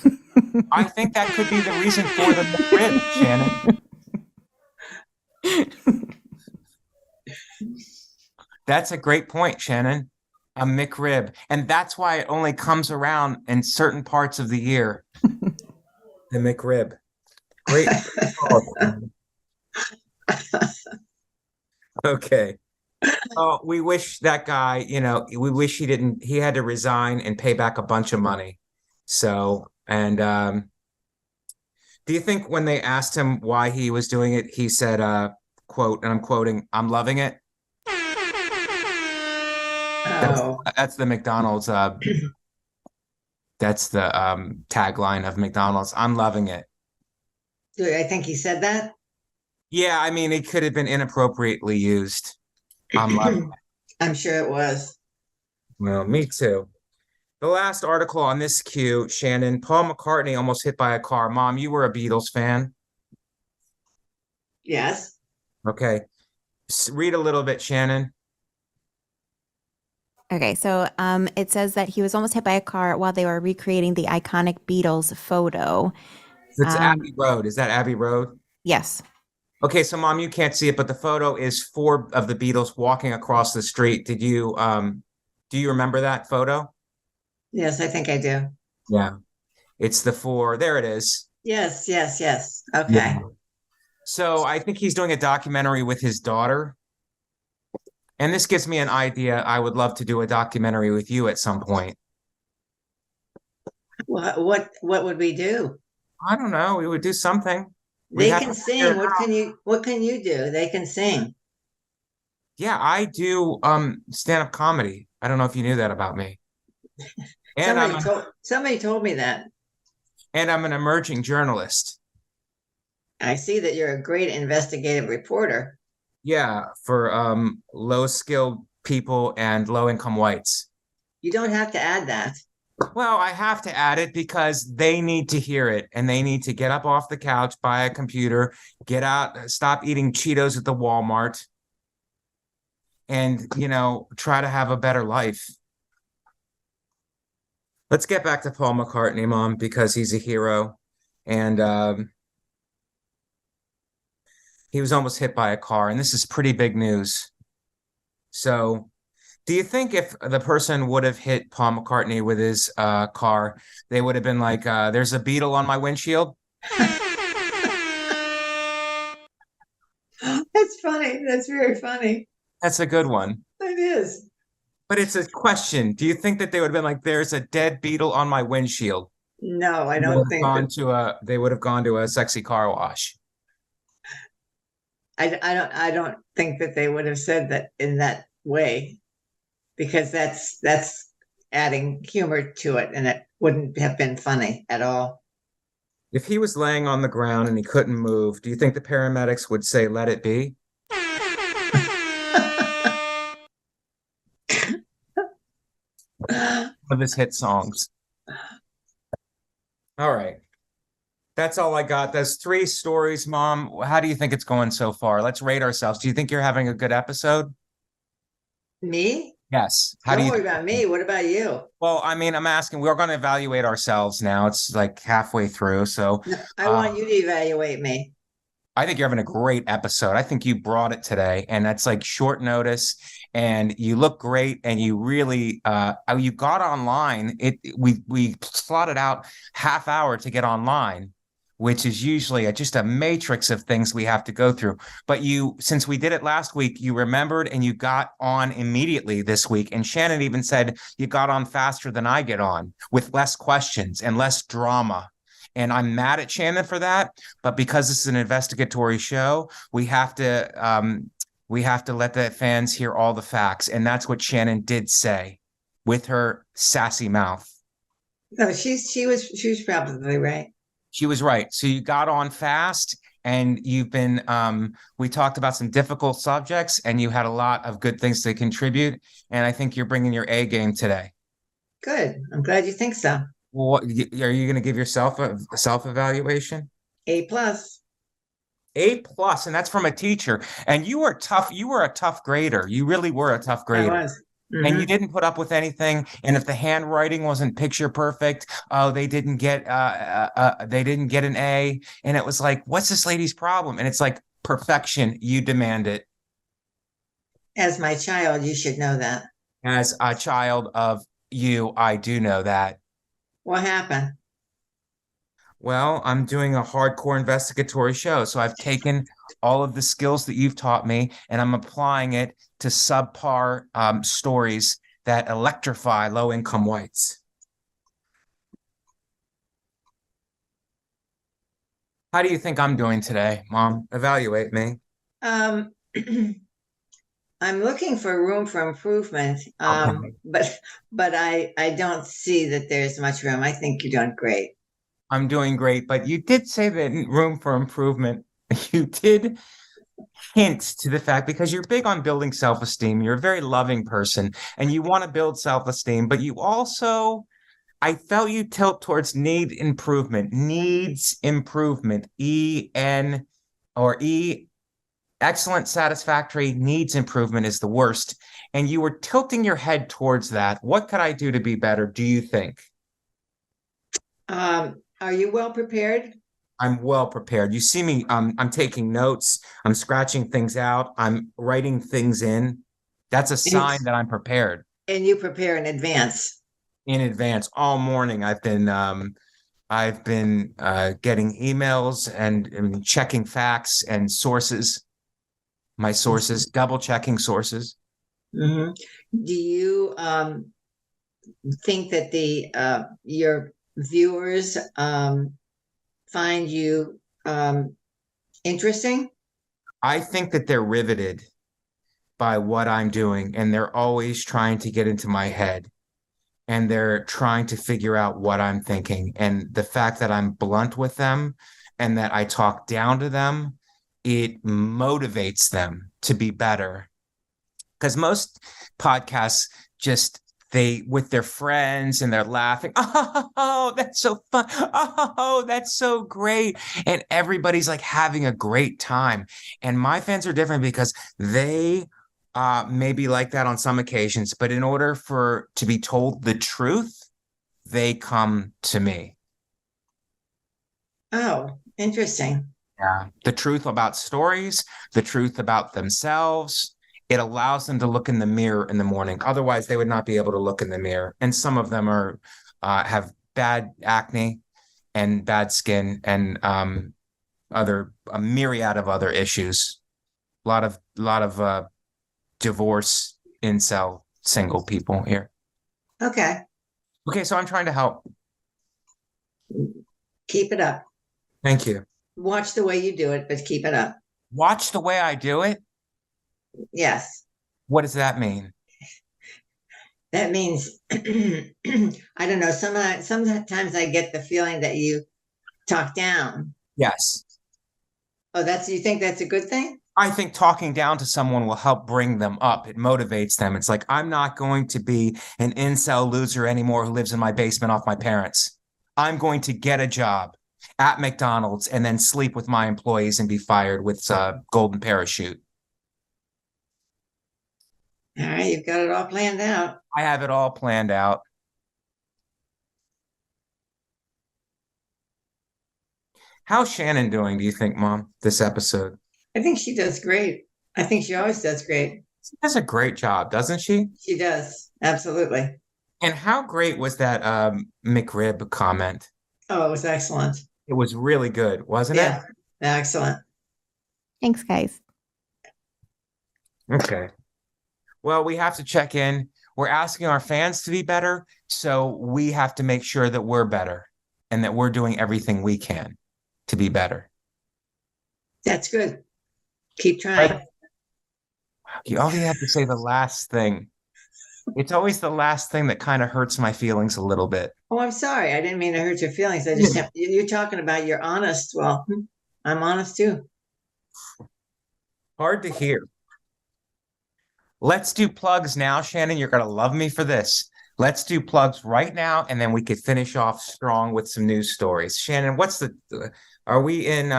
I think that could be the reason for the rib, Shannon. That's a great point, Shannon. A McRib. And that's why it only comes around in certain parts of the year. The McRib. Great. Okay. Oh, we wish that guy, we wish he had to resign and pay back a bunch of money. So, and do you think when they asked him why he was doing it, he said, quote, and I'm quoting, "I'm loving it"? Oh. That's the McDonald's. That's the tagline of McDonald's. "I'm loving it." Do I think he said that? Yeah, I mean, it could have been inappropriately used. I'm loving it. I'm sure it was. Well, me too. The last article on this queue, Shannon, Paul McCartney almost hit by a car. Mom, you were a Beatles fan? Yes. Okay. Read a little bit, Shannon. Okay, so it says that he was almost hit by a car while they were recreating the iconic Beatles photo. It's Abbey Road. Is that Abbey Road? Yes. Okay, so Mom, you can't see it, but the photo is 4 of the Beatles walking across the street. Do you remember that photo? Yes, I think I do. Yeah. It's the 4. There it is. Yes. Okay. Yeah. So I think he's doing a documentary with his daughter. And this gives me an idea. I would love to do a documentary with you at some point. What would we do? I don't know. We would do something. They can sing. What can you do? They can sing. Yeah, I do stand-up comedy. I don't know if you knew that about me. And somebody told me that. And I'm an emerging journalist. I see that you're a great investigative reporter. Yeah, for low-skilled people and low-income whites. You don't have to add that. Well, I have to add it because they need to hear it and they need to get up off the couch, buy a computer, get out, stop eating Cheetos at the Walmart, and, try to have a better life. Let's get back to Paul McCartney, Mom, because he's a hero. And he was almost hit by a car, and this is pretty big news. So, do you think if the person would have hit Paul McCartney with his car, they would have been like, there's a beetle on my windshield? That's funny. That's very funny. That's a good one. It is. But it's a question. Do you think that they would have been like, there's a dead beetle on my windshield? No, I don't think they would have gone to a sexy car wash. I don't think that they would have said that in that way, because that's adding humor to it, and it wouldn't have been funny at all. If he was laying on the ground and he couldn't move, do you think the paramedics would say, let it be? Of his hit songs. All right. That's all I got. That's 3 stories, Mom. How do you think it's going so far? Let's rate ourselves. Do you think you're having a good episode? Me? Yes. Don't worry about me. What about you? Well, I mean, I'm asking, we're going to evaluate ourselves now. It's like halfway through. So I want you to evaluate me. I think you're having a great episode. I think you brought it today, and that's like short notice, and you look great, and you really you got online. We slotted out half hour to get online, which is usually just a matrix of things we have to go through. But since we did it last week, you remembered and you got on immediately this week. And Shannon even said you got on faster than I get on, with less questions and less drama. And I'm mad at Shannon for that. But because this is an investigatory show, we have to let the fans hear all the facts. And that's what Shannon did say with her sassy mouth. No, she was probably right. She was right. So you got on fast, and you've been, we talked about some difficult subjects, and you had a lot of good things to contribute. And I think you're bringing your A game today. Good. I'm glad you think so. Well, are you going to give yourself a self-evaluation? A+. A+, and that's from a teacher. And you were tough. You were a tough grader. You really were a tough grader. I was. Mm-hmm. And you didn't put up with anything. And if the handwriting wasn't picture perfect, they didn't get an A. And it was like, what's this lady's problem? And it's like, perfection. You demand it. As my child, you should know that. As a child of you, I do know that. What happened? Well, I'm doing a hardcore investigatory show. So I've taken all of the skills that you've taught me, and I'm applying it to subpar stories that electrify low-income whites. How do you think I'm doing today, Mom? Evaluate me. I'm looking for room for improvement, Okay. but I don't see that there's much room. I think you're doing great. I'm doing great, but you did say that room for improvement. You did hint to the fact, because you're big on building self-esteem. You're a very loving person, and you want to build self-esteem, but you also, I felt you tilt towards needs improvement, excellent, satisfactory, needs improvement is the worst. And you were tilting your head towards that. What could I do to be better, do you think? Are you well prepared? I'm well prepared. You see me, I'm taking notes. I'm scratching things out. I'm writing things in. That's a sign that I'm prepared. And you prepare in advance. In advance. All morning I've been getting emails and checking facts and sources. My sources, double checking sources. Mm-hmm. Do you think that your viewers find you interesting? I think that they're riveted by what I'm doing, and they're always trying to get into my head, and they're trying to figure out what I'm thinking. And the fact that I'm blunt with them and that I talk down to them, it motivates them to be better. Because most podcasts just they with their friends and they're laughing. Oh, that's so fun. Oh, that's so great. And everybody's like having a great time. And my fans are different because they maybe like that on some occasions, but in order to be told the truth, they come to me. Oh, interesting. Yeah. The truth about stories, the truth about themselves. It allows them to look in the mirror in the morning. Otherwise, they would not be able to look in the mirror. And some of them have bad acne and bad skin and a myriad of other issues. A lot of divorce, incel, single people here. Okay. Okay, so I'm trying to help. Keep it up. Thank you. Watch the way you do it, but keep it up. Watch the way I do it? Yes. What does that mean? That means, I don't know, sometimes I get the feeling that you talk down. Yes. Oh, you think that's a good thing? I think talking down to someone will help bring them up. It motivates them. It's like, I'm not going to be an incel loser anymore who lives in my basement off my parents. I'm going to get a job at McDonald's and then sleep with my employees and be fired with a golden parachute. All right, you've got it all planned out. I have it all planned out. How's Shannon doing, do you think, Mom, this episode? I think she does great. I think she always does great. She does a great job, doesn't she? She does. Absolutely. And how great was that McRib comment? Oh, it was excellent. It was really good, wasn't it? Yeah, excellent. Thanks, guys. Okay. Well, we have to check in. We're asking our fans to be better, so we have to make sure that we're better and that we're doing everything we can to be better. That's good. Keep trying. Right? You always have to say the last thing. It's always the last thing that kind of hurts my feelings a little bit. Oh, I'm sorry. I didn't mean to hurt your feelings. I just you're talking about you're honest. Well, I'm honest too. Hard to hear. Let's do plugs now, Shannon. You're going to love me for this. Let's do plugs right now, and then we could finish off strong with some news stories. Shannon, are we in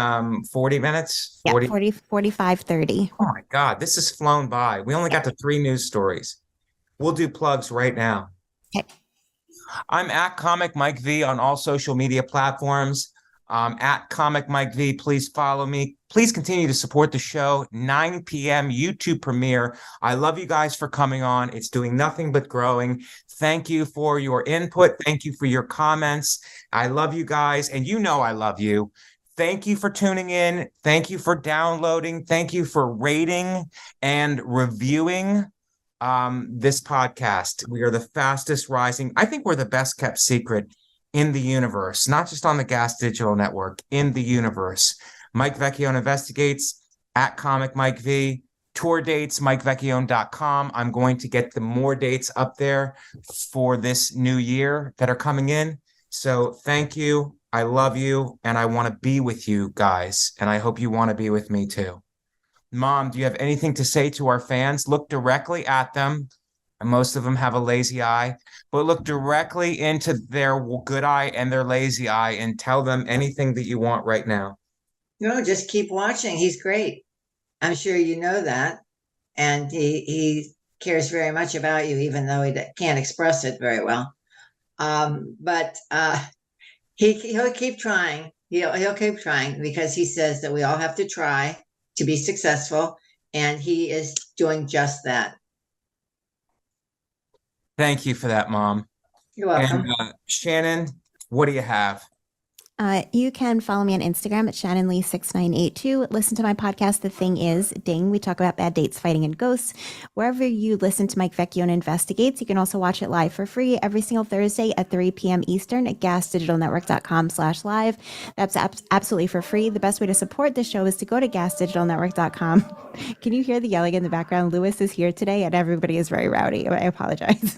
40 minutes? 40? Yeah, 45, 30. Oh my God, this has flown by. We only got to 3 news stories. We'll do plugs right now. Okay. I'm at Comic Mike V on all social media platforms. At Comic Mike V, please follow me. Please continue to support the show. 9 p.m. YouTube premiere. I love you guys for coming on. It's doing nothing but growing. Thank you for your input. Thank you for your comments. I love you guys, and you know I love you. Thank you for tuning in. Thank you for downloading. Thank you for rating and reviewing this podcast. We are the fastest rising. I think we're the best kept secret in the universe, not just on the Gas Digital Network, in the universe. Mike Vecchione Investigates, at Comic Mike V. Tour dates, MikeVecchione.com. I'm going to get the more dates up there for this new year that are coming in. So thank you. I love you, and I want to be with you guys, and I hope you want to be with me too. Mom, do you have anything to say to our fans? Look directly at them. Most of them have a lazy eye, but look directly into their good eye and their lazy eye and tell them anything that you want right now. No, just keep watching. He's great. I'm sure you know that. And he cares very much about you, even though he can't express it very well. But he'll keep trying. He'll keep trying because he says that we all have to try to be successful. And he is doing just that. Thank you for that, Mom. You're welcome. And Shannon, what do you have? You can follow me on Instagram at Shannon Lee 6982. Listen to my podcast, The Thing Is, Ding. We talk about bad dates, fighting, and ghosts. Wherever you listen to Mike Vecchione Investigates, you can also watch it live for free every single Thursday at 3 p.m. Eastern at gasdigitalnetwork.com/live. That's absolutely for free. The best way to support the show is to go to gasdigitalnetwork.com. Can you hear the yelling in the background? Lewis is here today and everybody is very rowdy. I apologize.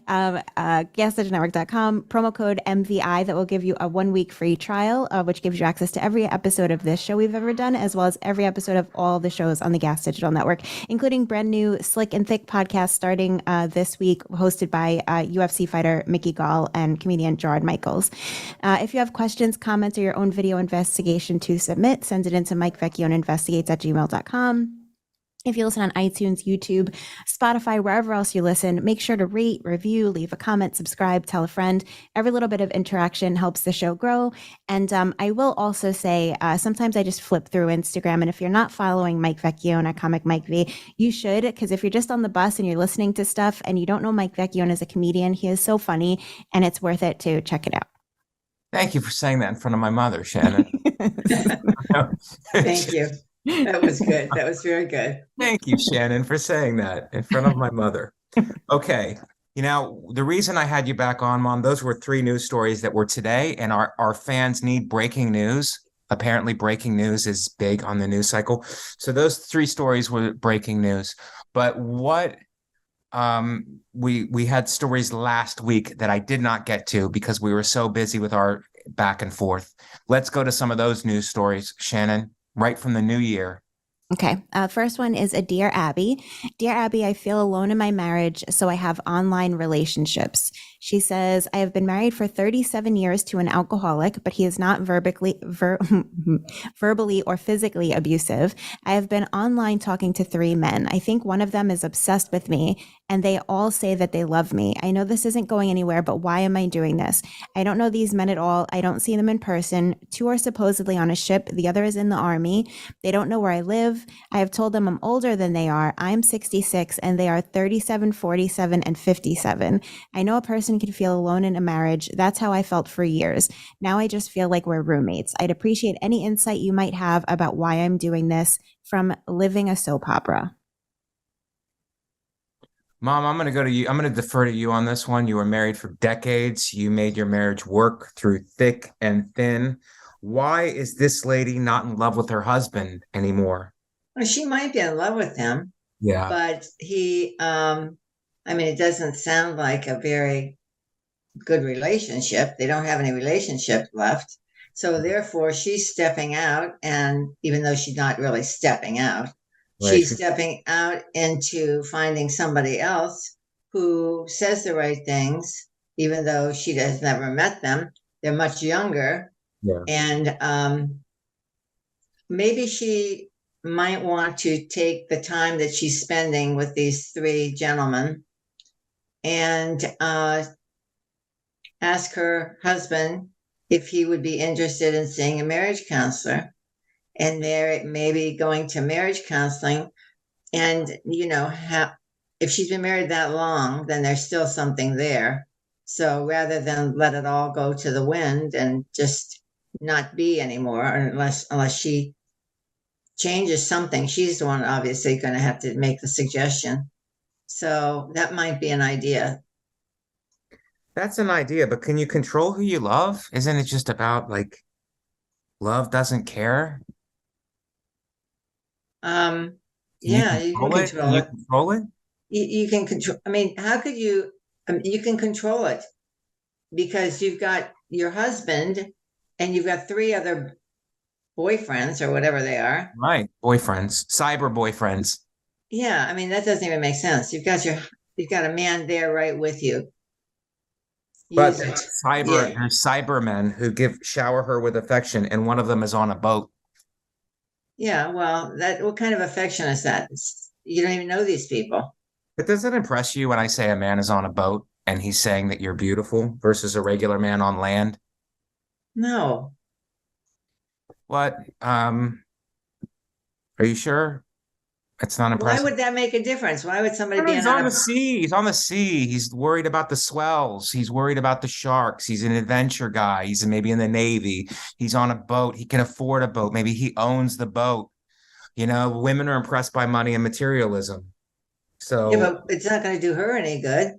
Gasdigitalnetwork.com, promo code MVI that will give you a 1-week 2-week free trial, which gives you access to every episode of this show we've ever done, as well as every episode of all the shows on the Gas Digital Network, including brand new Slick and Thick podcast starting this week, hosted by UFC fighter Mickey Gall and comedian Gerard Michaels. If you have questions, comments, or your own video investigation to submit, send it into MikeVecchioneInvestigates@gmail.com. If you listen on iTunes, YouTube, Spotify, wherever else you listen, make sure to rate, review, leave a comment, subscribe, tell a friend. Every little bit of interaction helps the show grow. And I will also say, sometimes I just flip through Instagram. And if you're not following Mike Vecchione at Comic Mike V, you should, because if you're just on the bus and you're listening to stuff and you don't know Mike Vecchione as a comedian, he is so funny and it's worth it to check it out. Thank you for saying that in front of my mother, Shannon. Thank you. That was good. That was very good. Thank you, Shannon, for saying that in front of my mother. Okay. The reason I had you back on, Mom, those were 3 news stories that were today, and our fans need breaking news. Apparently, breaking news is big on the news cycle. So those 3 stories were breaking news. But what we had stories last week that I did not get to because we were so busy with our back and forth. Let's go to some of those news stories, Shannon. Right from the new year. Okay. First one is a Dear Abby. Dear Abby, I feel alone in my marriage, so I have online relationships. She says, I have been married for 37 years to an alcoholic, but he is not verbally or physically abusive. I have been online talking to 3 men. I think one of them is obsessed with me, and they all say that they love me. I know this isn't going anywhere, but why am I doing this? I don't know these men at all. I don't see them in person. 2 are supposedly on a ship. The other is in the army. They don't know where I live. I have told them I'm older than they are. I'm 66 and they are 37, 47, and 57. I know a person can feel alone in a marriage. That's how I felt for years. Now I just feel like we're roommates. I'd appreciate any insight you might have about why I'm doing this. From Living a Soap Opera. Mom, I'm going to go to you. I'm going to defer to you on this one. You were married for decades. You made your marriage work through thick and thin. Why is this lady not in love with her husband anymore? Well, she might be in love with him. Yeah. But he, it doesn't sound like a very good relationship. They don't have any relationship left. So therefore, she's stepping out. And even though she's not really stepping out, right, she's stepping out into finding somebody else who says the right things, even though she has never met them. They're much younger. Yeah. And maybe she might want to take the time that she's spending with these 3 gentlemen and ask her husband if he would be interested in seeing a marriage counselor, and maybe going to marriage counseling. And, if she's been married that long, then there's still something there. So rather than let it all go to the wind and just not be anymore, unless she changes something, she's the one obviously going to have to make the suggestion. So that might be an idea. That's an idea, but can you control who you love? Isn't it just about love doesn't care? Yeah, you can control it. Control it? You can control. How could you? You can control it because you've got your husband and you've got 3 other boyfriends or whatever they are. Right. Boyfriends, cyber boyfriends. Yeah. That doesn't even make sense. You've got a man there right with you. But there's cybermen who shower her with affection, and one of them is on a boat. Yeah. Well, what kind of affection is that? You don't even know these people. But does it impress you when I say a man is on a boat and he's saying that you're beautiful versus a regular man on land? No. What? Are you sure? It's not impressive. Why would that make a difference? Why would somebody be on the sea? He's on the sea. He's worried about the swells. He's worried about the sharks. He's an adventure guy. He's maybe in the Navy. He's on a boat. He can afford a boat. Maybe he owns the boat. Women are impressed by money and materialism. So yeah, but it's not going to do her any good.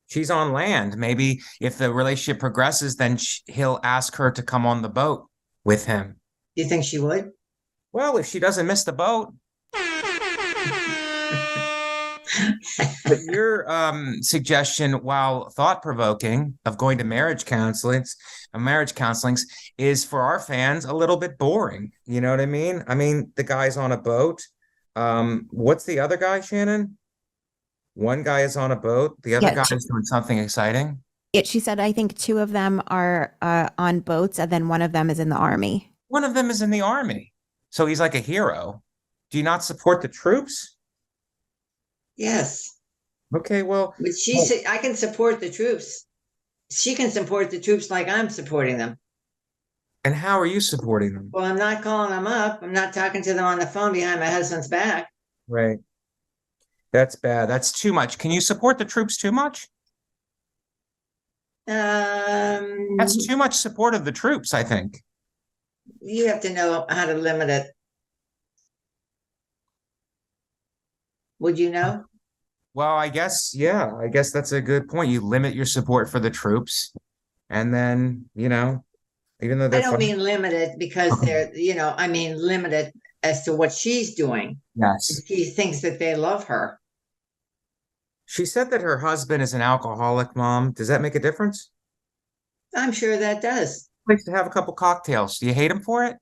She's on land. Maybe if the relationship progresses, then he'll ask her to come on the boat with him. Do you think she would? Well, if she doesn't miss the boat. But your suggestion, while thought-provoking, of going to marriage counselings, is for our fans a little bit boring. You know what I mean? I mean, the guy's on a boat. What's the other guy, Shannon? One guy is on a boat. The other guy is doing something exciting. She said, I think two of them are on boats, and then one of them is in the army. One of them is in the army. So he's like a hero. Do you not support the troops? Yes. Okay, well. But she said, I can support the troops. She can support the troops like I'm supporting them. And how are you supporting them? Well, I'm not calling them up. I'm not talking to them on the phone behind my husband's back. Right. That's bad. That's too much. Can you support the troops too much? That's too much support of the troops, I think. You have to know how to limit it. Would you know? Well, I guess that's a good point. You limit your support for the troops, and then, even though I don't mean limited because they're, I mean limited as to what she's doing. Yes. She thinks that they love her. She said that her husband is an alcoholic, Mom. Does that make a difference? I'm sure that does. Likes to have a couple cocktails. Do you hate him for it?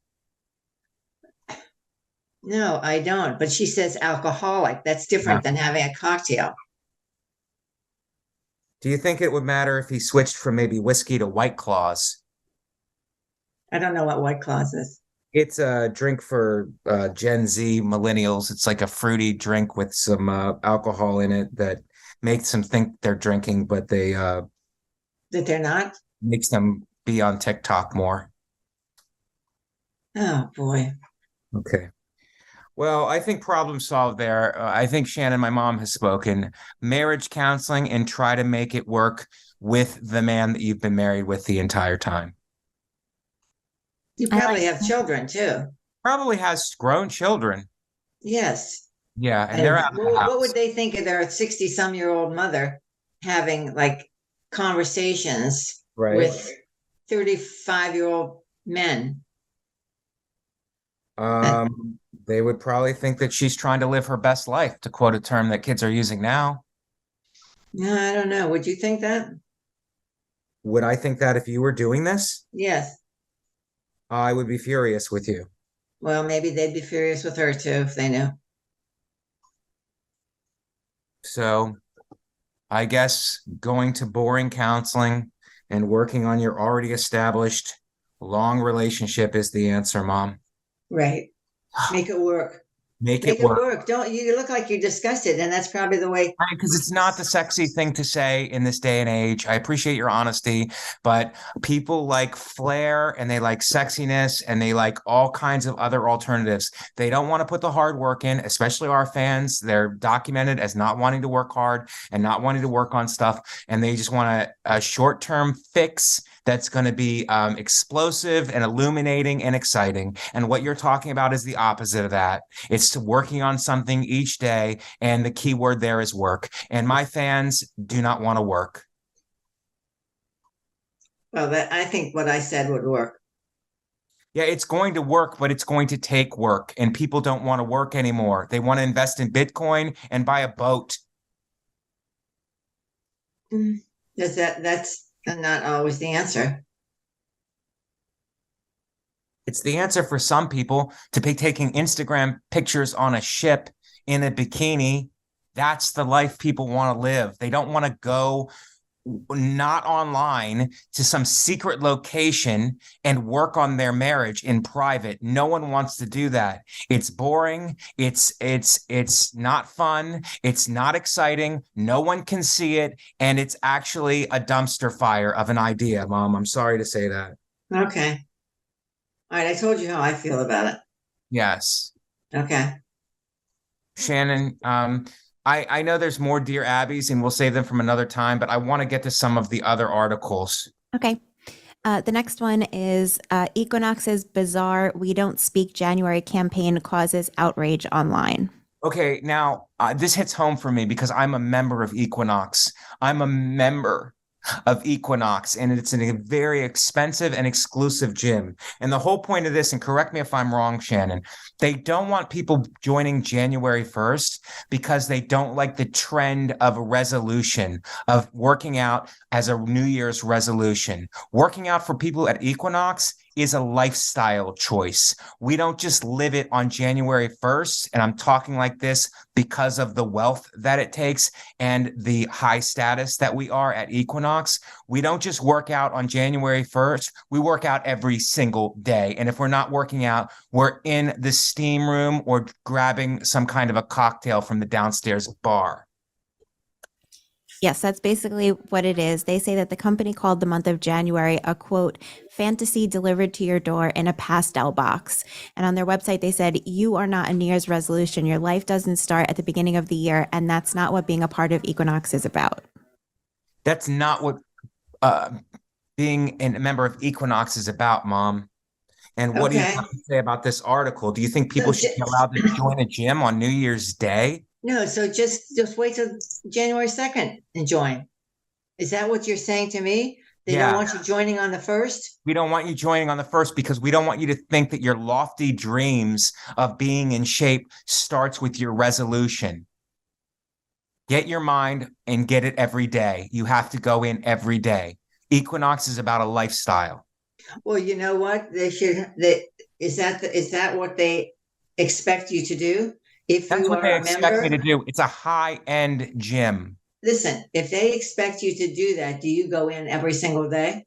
No, I don't. But she says alcoholic. That's different than having a cocktail. Do you think it would matter if he switched from maybe whiskey to White Claws? I don't know what White Claws is. It's a drink for Gen Z millennials. It's like a fruity drink with some alcohol in it that makes them think they're drinking, but that they're not? Makes them be on TikTok more. Oh, boy. Okay. Well, I think problem solved there. I think Shannon, my mom, has spoken. Marriage counseling, and try to make it work with the man that you've been married with the entire time. You probably have children, too. Probably has grown children. Yes. Yeah, and they're out of the house. What would they think of their 60-some-year-old mother having, conversations with 35-year-old men? They would probably think that she's trying to live her best life, to quote a term that kids are using now. No, I don't know. Would you think that? Would I think that if you were doing this? Yes. I would be furious with you. Well, maybe they'd be furious with her too if they knew. So I guess going to boring counseling and working on your already established long relationship is the answer, Mom. Right. Make it work. Make it work. Don't you look like you're disgusted, and that's probably the way. Right, because it's not the sexy thing to say in this day and age. I appreciate your honesty, but people like flair and they like sexiness and they like all kinds of other alternatives. They don't want to put the hard work in, especially our fans. They're documented as not wanting to work hard and not wanting to work on stuff, and they just want a short-term fix that's going to be explosive and illuminating and exciting. And what you're talking about is the opposite of that. It's working on something each day, and the key word there is work. And my fans do not want to work. Well, I think what I said would work. Yeah, it's going to work, but it's going to take work. And people don't want to work anymore. They want to invest in Bitcoin and buy a boat. That's not always the answer. It's the answer for some people to be taking Instagram pictures on a ship in a bikini. That's the life people want to live. They don't want to go not online to some secret location and work on their marriage in private. No one wants to do that. It's boring. It's not fun. It's not exciting. No one can see it. And it's actually a dumpster fire of an idea, Mom. I'm sorry to say that. Okay. All right. I told you how I feel about it. Yes. Okay. Shannon, I know there's more Dear Abbeys, and we'll save them from another time, but I want to get to some of the other articles. Okay. The next one is Equinox's bizarre "We Don't Speak January" campaign causes outrage online. Okay, now this hits home for me because I'm a member of Equinox. I'm a member. of Equinox, and it's in a very expensive and exclusive gym. And the whole point of this, and correct me if I'm wrong, Shannon, they don't want people joining January 1st because they don't like the trend of a resolution of working out as a New Year's resolution. Working out for people at Equinox is a lifestyle choice. We don't just live it on January 1st. And I'm talking like this because of the wealth that it takes and the high status that we are at Equinox. We don't just work out on January 1st. We work out every single day. And if we're not working out, we're in the steam room or grabbing some kind of a cocktail from the downstairs bar. Yes, that's basically what it is. They say that the company called the month of January a, quote, fantasy delivered to your door in a pastel box. And on their website, they said, you are not a New Year's resolution. Your life doesn't start at the beginning of the year. And that's not what being a part of Equinox is about. That's not what being a member of Equinox is about, Mom. And what do you have to say about this article? Do you think people should be allowed to join a gym on New Year's Day? No, so just wait till January 2nd and join. Is that what you're saying to me? They don't want you joining on the 1st? We don't want you joining on the 1st because we don't want you to think that your lofty dreams of being in shape starts with your resolution. Get your mind and get it every day. You have to go in every day. Equinox is about a lifestyle. Well, you know what? Is that what they expect you to do? That's what they expect me to do. It's a high-end gym. Listen, if they expect you to do that, do you go in every single day?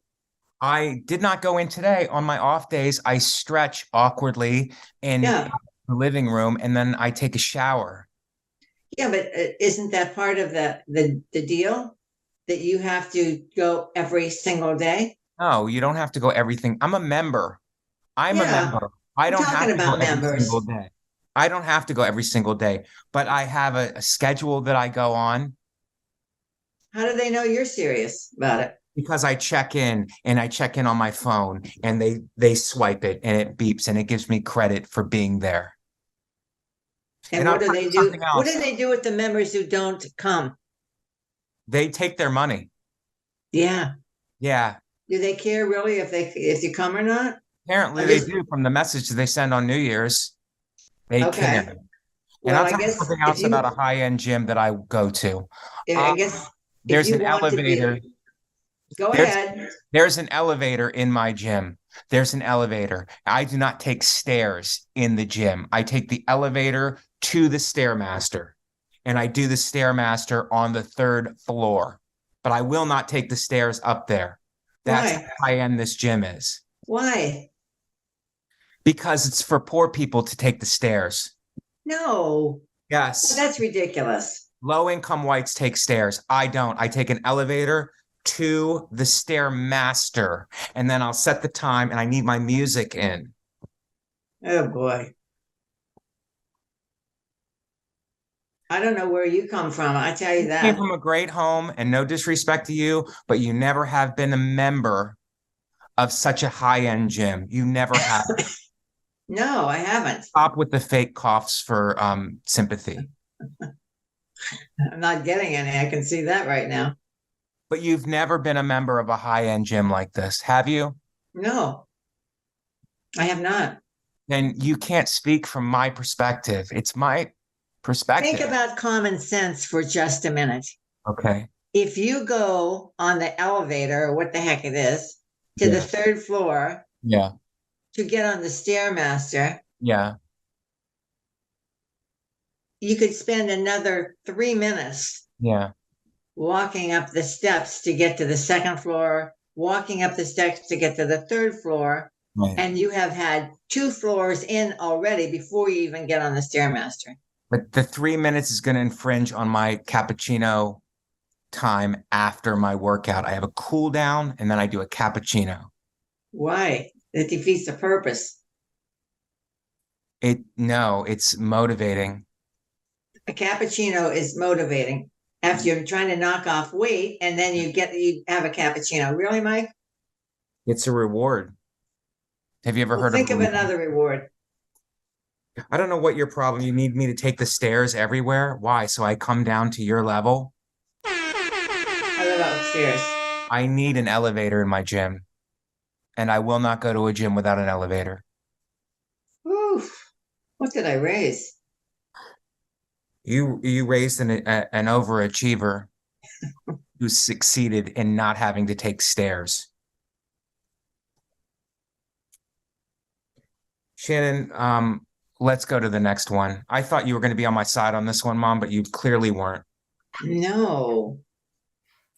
I did not go in today. On my off days, I stretch awkwardly in the living room, and then I take a shower. Yeah, but isn't that part of the deal? That you have to go every single day? No, you don't have to go everything. I'm a member. I'm a member. I don't have to go every single day. I don't have to go every single day, but I have a schedule that I go on. How do they know you're serious about it? Because I check in on my phone and they swipe it and it beeps and it gives me credit for being there. And what do they do? What do they do with the members who don't come? They take their money. Yeah. Yeah. Do they care really if you come or not? Apparently they do from the message they send on New Year's. They care. And I'll tell you something else about a high-end gym that I go to. I guess there's an elevator. Go ahead. There's an elevator in my gym. There's an elevator. I do not take stairs in the gym. I take the elevator to the Stairmaster. And I do the Stairmaster on the 3rd floor. But I will not take the stairs up there. That's how high-end this gym is. Why? Because it's for poor people to take the stairs. No. Yes. That's ridiculous. Low-income whites take stairs. I don't. I take an elevator to the Stairmaster, and then I'll set the time, and I need my music in. Oh, boy. I don't know where you come from. I tell you that. I came from a great home, and no disrespect to you, but you never have been a member of such a high-end gym. You never have. No, I haven't. Stop with the fake coughs for sympathy. I'm not getting any. I can see that right now. But you've never been a member of a high-end gym like this, have you? No, I have not. Then you can't speak from my perspective. It's my perspective. Think about common sense for just a minute. Okay. If you go on the elevator, or what the heck it is, to the 3rd floor. Yeah. To get on the Stairmaster. Yeah. You could spend another 3 minutes. Yeah. Walking up the steps to get to the 2nd floor, walking up the steps to get to the 3rd floor. Right. And you have had 2 floors in already before you even get on the Stairmaster. But the 3 minutes is going to infringe on my cappuccino time after my workout. I have a cool down and then I do a cappuccino. Why? It defeats the purpose. No, it's motivating. A cappuccino is motivating after you're trying to knock off weight and then you have a cappuccino. Really, Mike? It's a reward. Have you ever heard of think of another reward? I don't know what your problem. You need me to take the stairs everywhere? Why? So I come down to your level? I live upstairs. I need an elevator in my gym, and I will not go to a gym without an elevator. Oof. What did I raise? You raised an overachiever who succeeded in not having to take stairs. Shannon, let's go to the next one. I thought you were going to be on my side on this one, Mom, but you clearly weren't. No.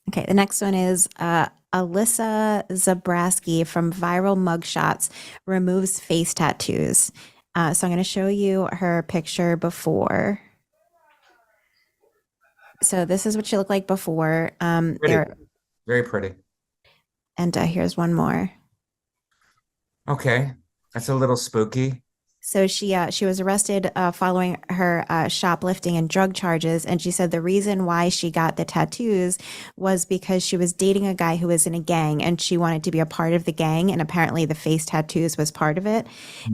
Okay, the next one is Alyssa Zabrowski from Viral Mugshots removes face tattoos. So I'm going to show you her picture before. So this is what she looked like before. Very pretty. And here's one more. Okay, that's a little spooky. So she was arrested following her shoplifting and drug charges, and she said the reason why she got the tattoos was because she was dating a guy who was in a gang, and she wanted to be a part of the gang, and apparently the face tattoos was part of it.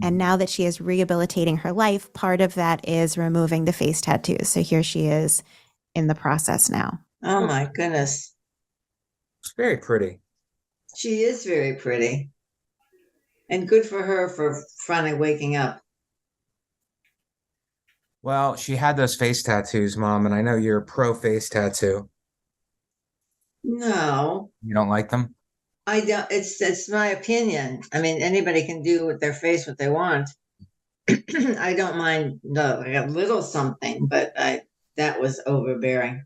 And now that she is rehabilitating her life, part of that is removing the face tattoos. So here she is in the process now. Oh my goodness. It's very pretty. She is very pretty. And good for her for finally waking up. Well, she had those face tattoos, Mom, and I know you're pro face tattoo. No. You don't like them? I don't. It's my opinion. I mean, anybody can do with their face what they want. I don't mind like a little something, but that was overbearing.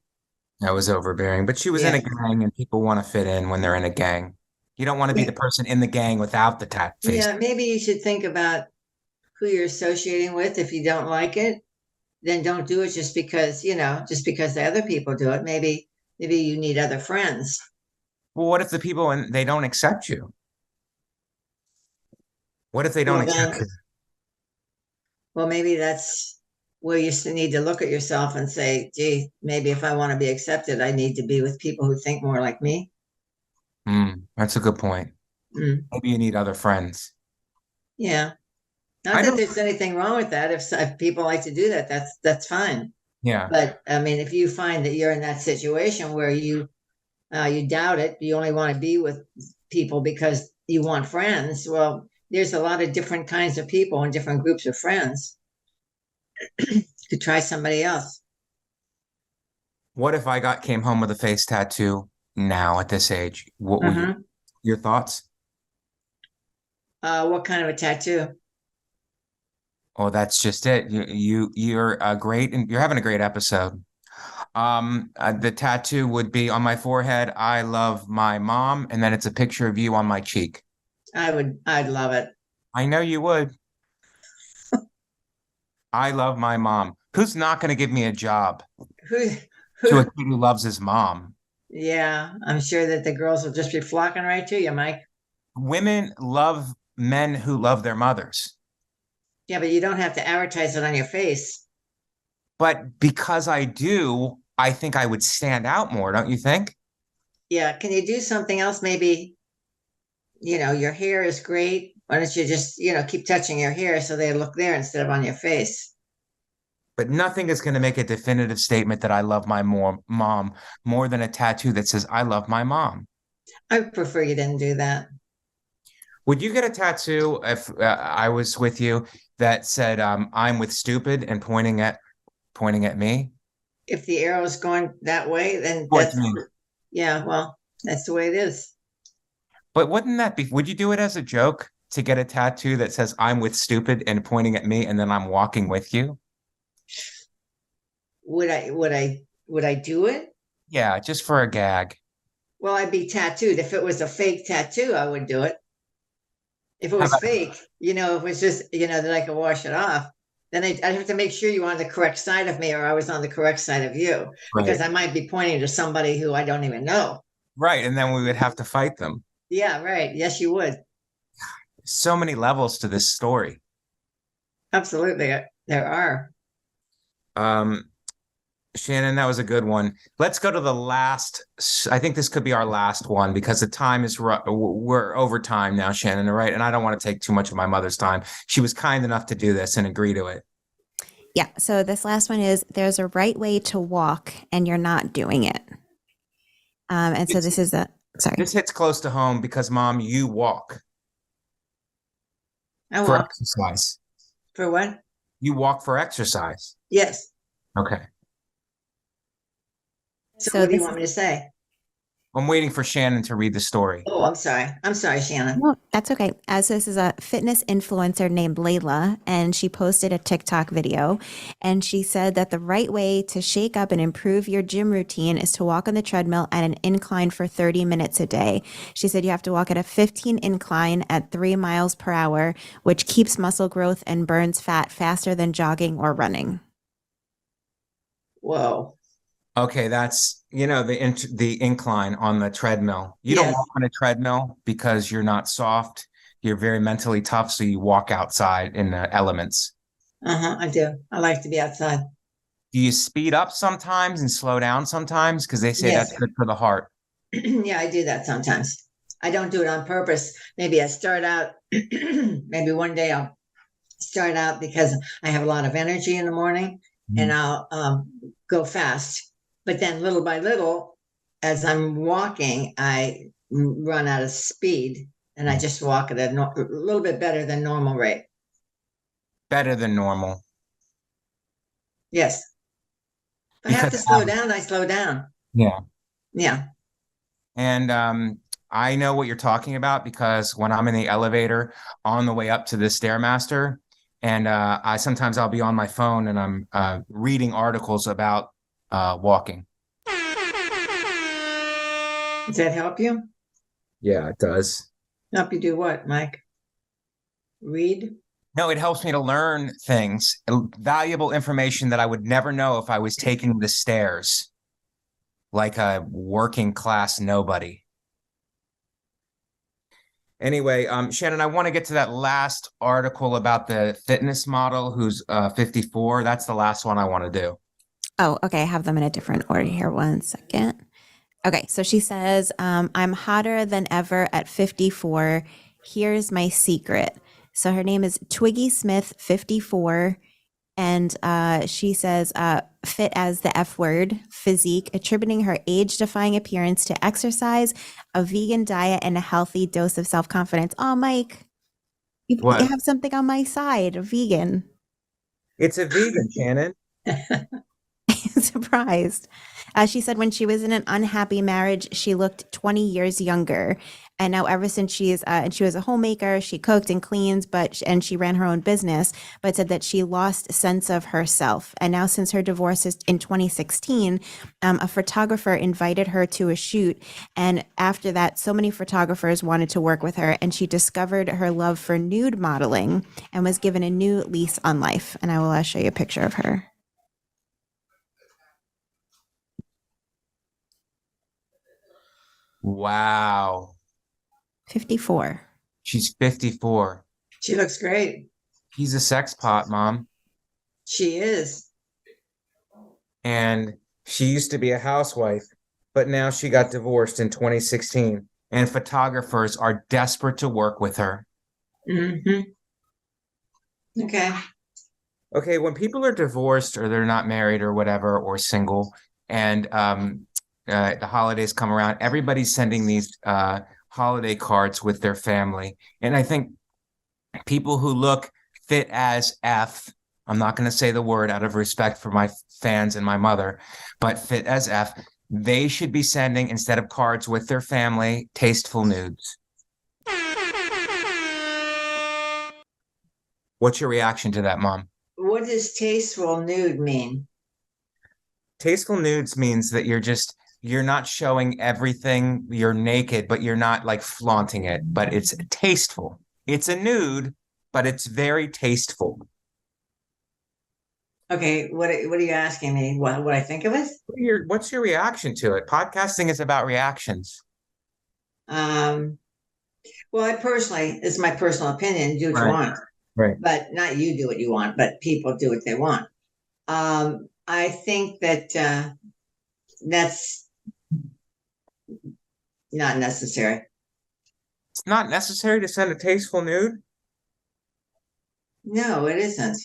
That was overbearing, but she was in a gang, and people want to fit in when they're in a gang. You don't want to be the person in the gang without the face. Yeah, maybe you should think about who you're associating with. If you don't like it, then don't do it just because the other people do it. Maybe you need other friends. Well, what if the people and they don't accept you? What if they don't accept you? Well, maybe that's where you need to look at yourself and say, gee, maybe if I want to be accepted, I need to be with people who think more like me. That's a good point. Maybe you need other friends. Yeah. Not that there's anything wrong with that. If people like to do that, that's fine. Yeah. But I mean, if you find that you're in that situation where you doubt it, you only want to be with people because you want friends. Well, there's a lot of different kinds of people and different groups of friends. You could try somebody else. What if I came home with a face tattoo now at this age? What would your thoughts? What kind of a tattoo? Oh, that's just it. You're great, and you're having a great episode. The tattoo would be on my forehead, I love my mom, and then it's a picture of you on my cheek. I'd love it. I know you would. I love my mom. Who's not going to give me a job? Who? To a kid who loves his mom. Yeah, I'm sure that the girls will just be flocking right to you, Mike. Women love men who love their mothers. Yeah, but you don't have to advertise it on your face. But because I do, I think I would stand out more, don't you think? Yeah, can you do something else? Maybe, your hair is great. Why don't you just, keep touching your hair so they look there instead of on your face? But nothing is going to make a definitive statement that I love my mom more than a tattoo that says, I love my mom. I prefer you didn't do that. Would you get a tattoo if I was with you that said, I'm with stupid and pointing at me? If the arrow is going that way, then yeah, well, that's the way it is. But wouldn't that be, would you do it as a joke to get a tattoo that says I'm with stupid and pointing at me and then I'm walking with you? Would I do it? Yeah, just for a gag. Well, I'd be tattooed. If it was a fake tattoo, I would do it. If it was fake, if it was just, that I could wash it off, then I'd have to make sure you were on the correct side of me or I was on the correct side of you. Right. Because I might be pointing to somebody who I don't even know. Right. And then we would have to fight them. Yeah, right. Yes, you would. So many levels to this story. Absolutely. There are. Shannon, that was a good one. Let's go to the last. I think this could be our last one because the time is, we're over time now, Shannon, right? And I don't want to take too much of my mother's time. She was kind enough to do this and agree to it. Yeah. So this last one is there's a right way to walk and you're not doing it. And so this is Sorry. This hits close to home because, Mom, you walk I for walk. exercise. For what? You walk for exercise. Yes. Okay. So what do you want me to say? I'm waiting for Shannon to read the story. Oh, I'm sorry. I'm sorry, Shannon. No, that's okay. So this is a fitness influencer named Layla, and she posted a TikTok video, and she said that the right way to shake up and improve your gym routine is to walk on the treadmill at an incline for 30 minutes a day. She said you have to walk at a 15 incline at 3 miles per hour, which keeps muscle growth and burns fat faster than jogging or running. Whoa. Okay, that's the incline on the treadmill. You don't Yes. walk on a treadmill because you're not soft. You're very mentally tough, so you walk outside in the elements. I do. I like to be outside. Do you speed up sometimes and slow down sometimes? Because they say Yes. that's good for the heart. Yeah, I do that sometimes. I don't do it on purpose. Maybe I start out, maybe one day I'll start out because I have a lot of energy in the morning and I'll go fast. But then little by little, as I'm walking, I run out of speed and I just walk at a little bit better than normal rate. Better than normal. Yes. If I have to slow down, I slow down. Yeah. Yeah. And I know what you're talking about because when I'm in the elevator on the way up to the Stairmaster, and I'll be on my phone and I'm reading articles about walking. Does that help you? Yeah, it does. Help you do what, Mike? Read? No, it helps me to learn things, valuable information that I would never know if I was taking the stairs like a working class nobody. Anyway, Shannon, I want to get to that last article about the fitness model who's 54. That's the last one I want to do. Oh, okay. I have them in a different order here. 1 second. Okay, so she says, I'm hotter than ever at 54. Here's my secret. So her name is Twiggy Smith, 54. And she says, fit as the F word, physique, attributing her age-defying appearance to exercise, a vegan diet, and a healthy dose of self-confidence. Oh, Mike, you have something on my side, a vegan. It's a vegan, Shannon. Surprised. She said when she was in an unhappy marriage, she looked 20 years younger. And now ever since she was a homemaker, she cooked and cleans, and she ran her own business, but said that she lost sense of herself. And now since her divorce is in 2016, a photographer invited her to a shoot. And after that, so many photographers wanted to work with her, and she discovered her love for nude modeling and was given a new lease on life. And I will show you a picture of her. Wow. 54. She's 54. She looks great. He's a sex pot, Mom. She is. And she used to be a housewife, but now she got divorced in 2016. And photographers are desperate to work with her. Mm-hmm. Okay. Okay, when people are divorced or they're not married or whatever, or single, and the holidays come around, everybody's sending these holiday cards with their family. And I think people who look fit as F, I'm not going to say the word out of respect for my fans and my mother, but fit as F, they should be sending, instead of cards with their family, tasteful nudes. What's your reaction to that, Mom? What does tasteful nude mean? Tasteful nudes means that you're not showing everything, you're naked, but you're not like flaunting it, but it's tasteful. It's a nude, but it's very tasteful. Okay, what are you asking me? What I think of it? What's your reaction to it? Podcasting is about reactions. Well, it's my personal opinion, do what you want. Right. But not you do what you want, but people do what they want. I think that that's not necessary. It's not necessary to send a tasteful nude? No, it isn't.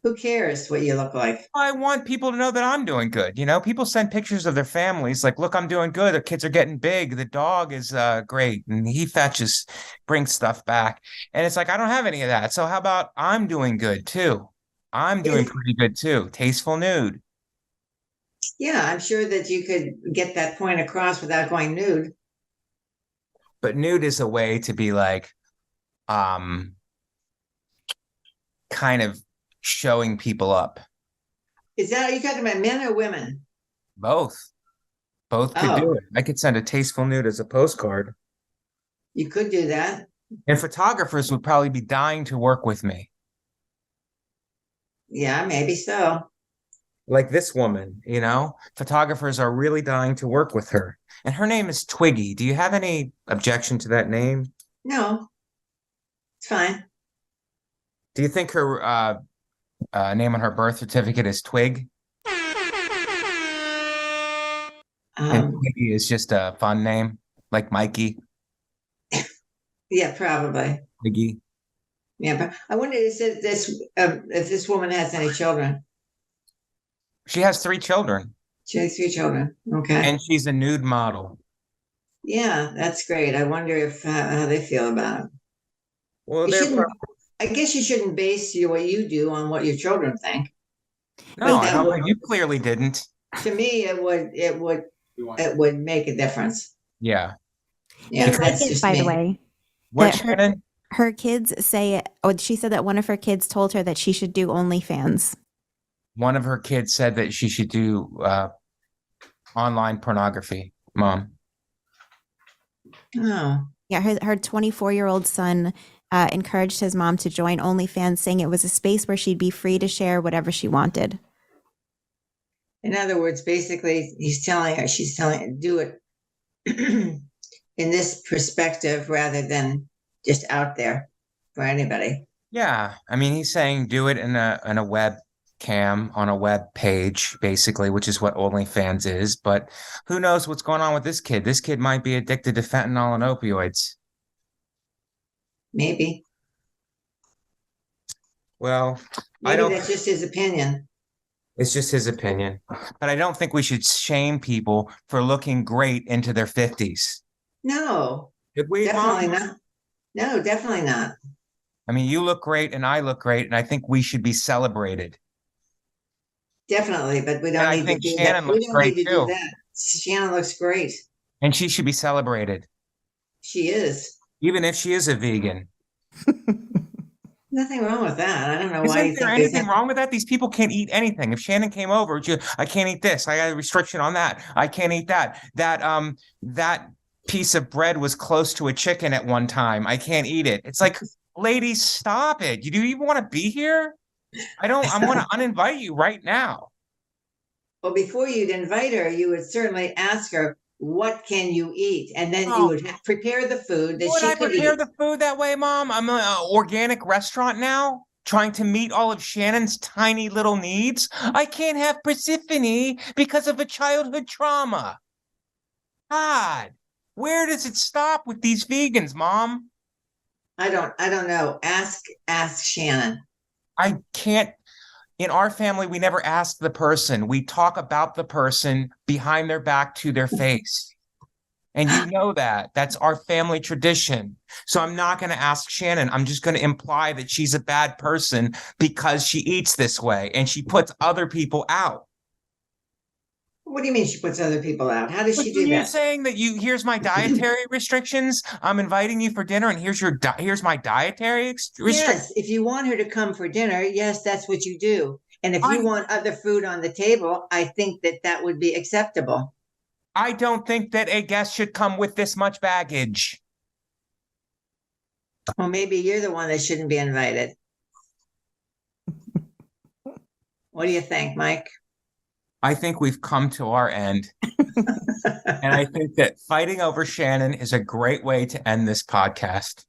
Who cares what you look like? I want people to know that I'm doing good. People send pictures of their families like, look, I'm doing good. Their kids are getting big. The dog is great. And he brings stuff back. And it's like, I don't have any of that. So how about I'm doing good too? I'm doing pretty good too. Tasteful nude. Yeah, I'm sure that you could get that point across without going nude. But nude is a way to be like, kind of showing people up. Are you talking about men or women? Both could do it. I could send a tasteful nude as a postcard. You could do that. And photographers would probably be dying to work with me. Yeah, maybe so. Like this woman, photographers are really dying to work with her. And her name is Twiggy. Do you have any objection to that name? No, it's fine. Do you think her name on her birth certificate is Twig? And Twiggy is just a fun name, like Mikey. Yeah, probably. Twiggy. Yeah, but I wonder if this woman has any children. She has 3 children. She has 3 children. Okay. And she's a nude model. Yeah, that's great. I wonder if how they feel about it. Well, I guess you shouldn't base what you do on what your children think. No, you clearly didn't. To me, it would make a difference. Yeah. Yeah, that's just by me. the way. What, Shannon? Her kids say, she said that one of her kids told her that she should do OnlyFans. One of her kids said that she should do online pornography, Mom. Oh. Yeah, her 24-year-old son encouraged his mom to join OnlyFans, saying it was a space where she'd be free to share whatever she wanted. In other words, basically, she's telling her, do it in this perspective rather than just out there for anybody. Yeah, I mean, he's saying do it in a web cam on a web page, basically, which is what OnlyFans is. But who knows what's going on with this kid? This kid might be addicted to fentanyl and opioids. Maybe. Well, maybe that's just his opinion. It's just his opinion. But I don't think we should shame people for looking great into their 50s. No. Did we? Definitely not. No, definitely not. I mean, you look great and I look great, and I think we should be celebrated. Definitely, but we don't need to do that. We don't need to do that. Shannon looks great. And she should be celebrated. She is. Even if she is a vegan. Nothing wrong with that. I don't know why you think there's anything wrong with that. These people can't eat anything. If Shannon came over, I can't eat this. I got a restriction on that. I can't eat that. That piece of bread was close to a chicken at one time. I can't eat it. It's like, ladies, stop it. Do you even want to be here? I want to uninvite you right now. Well, before you'd invite her, you would certainly ask her, what can you eat? And then you would prepare the food that she could eat. Would I prepare the food that way, Mom? I'm an organic restaurant now, trying to meet all of Shannon's tiny little needs. I can't have Persephone because of a childhood trauma. God, where does it stop with these vegans, Mom? I don't know. Ask Shannon. I can't. In our family, we never ask the person. We talk about the person behind their back to their face. And you know that. That's our family tradition. So I'm not going to ask Shannon. I'm just going to imply that she's a bad person because she eats this way and she puts other people out. What do you mean she puts other people out? How does she do that? You're saying that here's my dietary restrictions. I'm inviting you for dinner, and here's my dietary restrictions. Yes, if you want her to come for dinner, yes, that's what you do. And if you want other food on the table, I think that would be acceptable. I don't think that a guest should come with this much baggage. Well, maybe you're the one that shouldn't be invited. What do you think, Mike? I think we've come to our end. And I think that fighting over Shannon is a great way to end this podcast.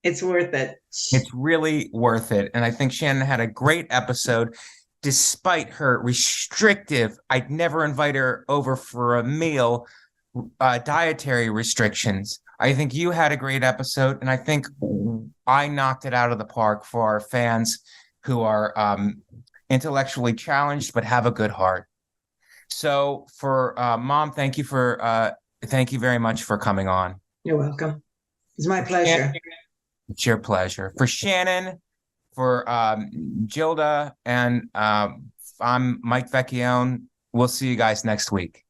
It's worth it. It's really worth it. And I think Shannon had a great episode, despite her restrictive, I'd never invite her over for a meal, dietary restrictions. I think you had a great episode, and I think I knocked it out of the park for our fans who are intellectually challenged but have a good heart. So for Mom, thank you very much for coming on. You're welcome. It's my pleasure. It's your pleasure. For Shannon, for Gilda, and I'm Mike Vecchione. We'll see you guys next week.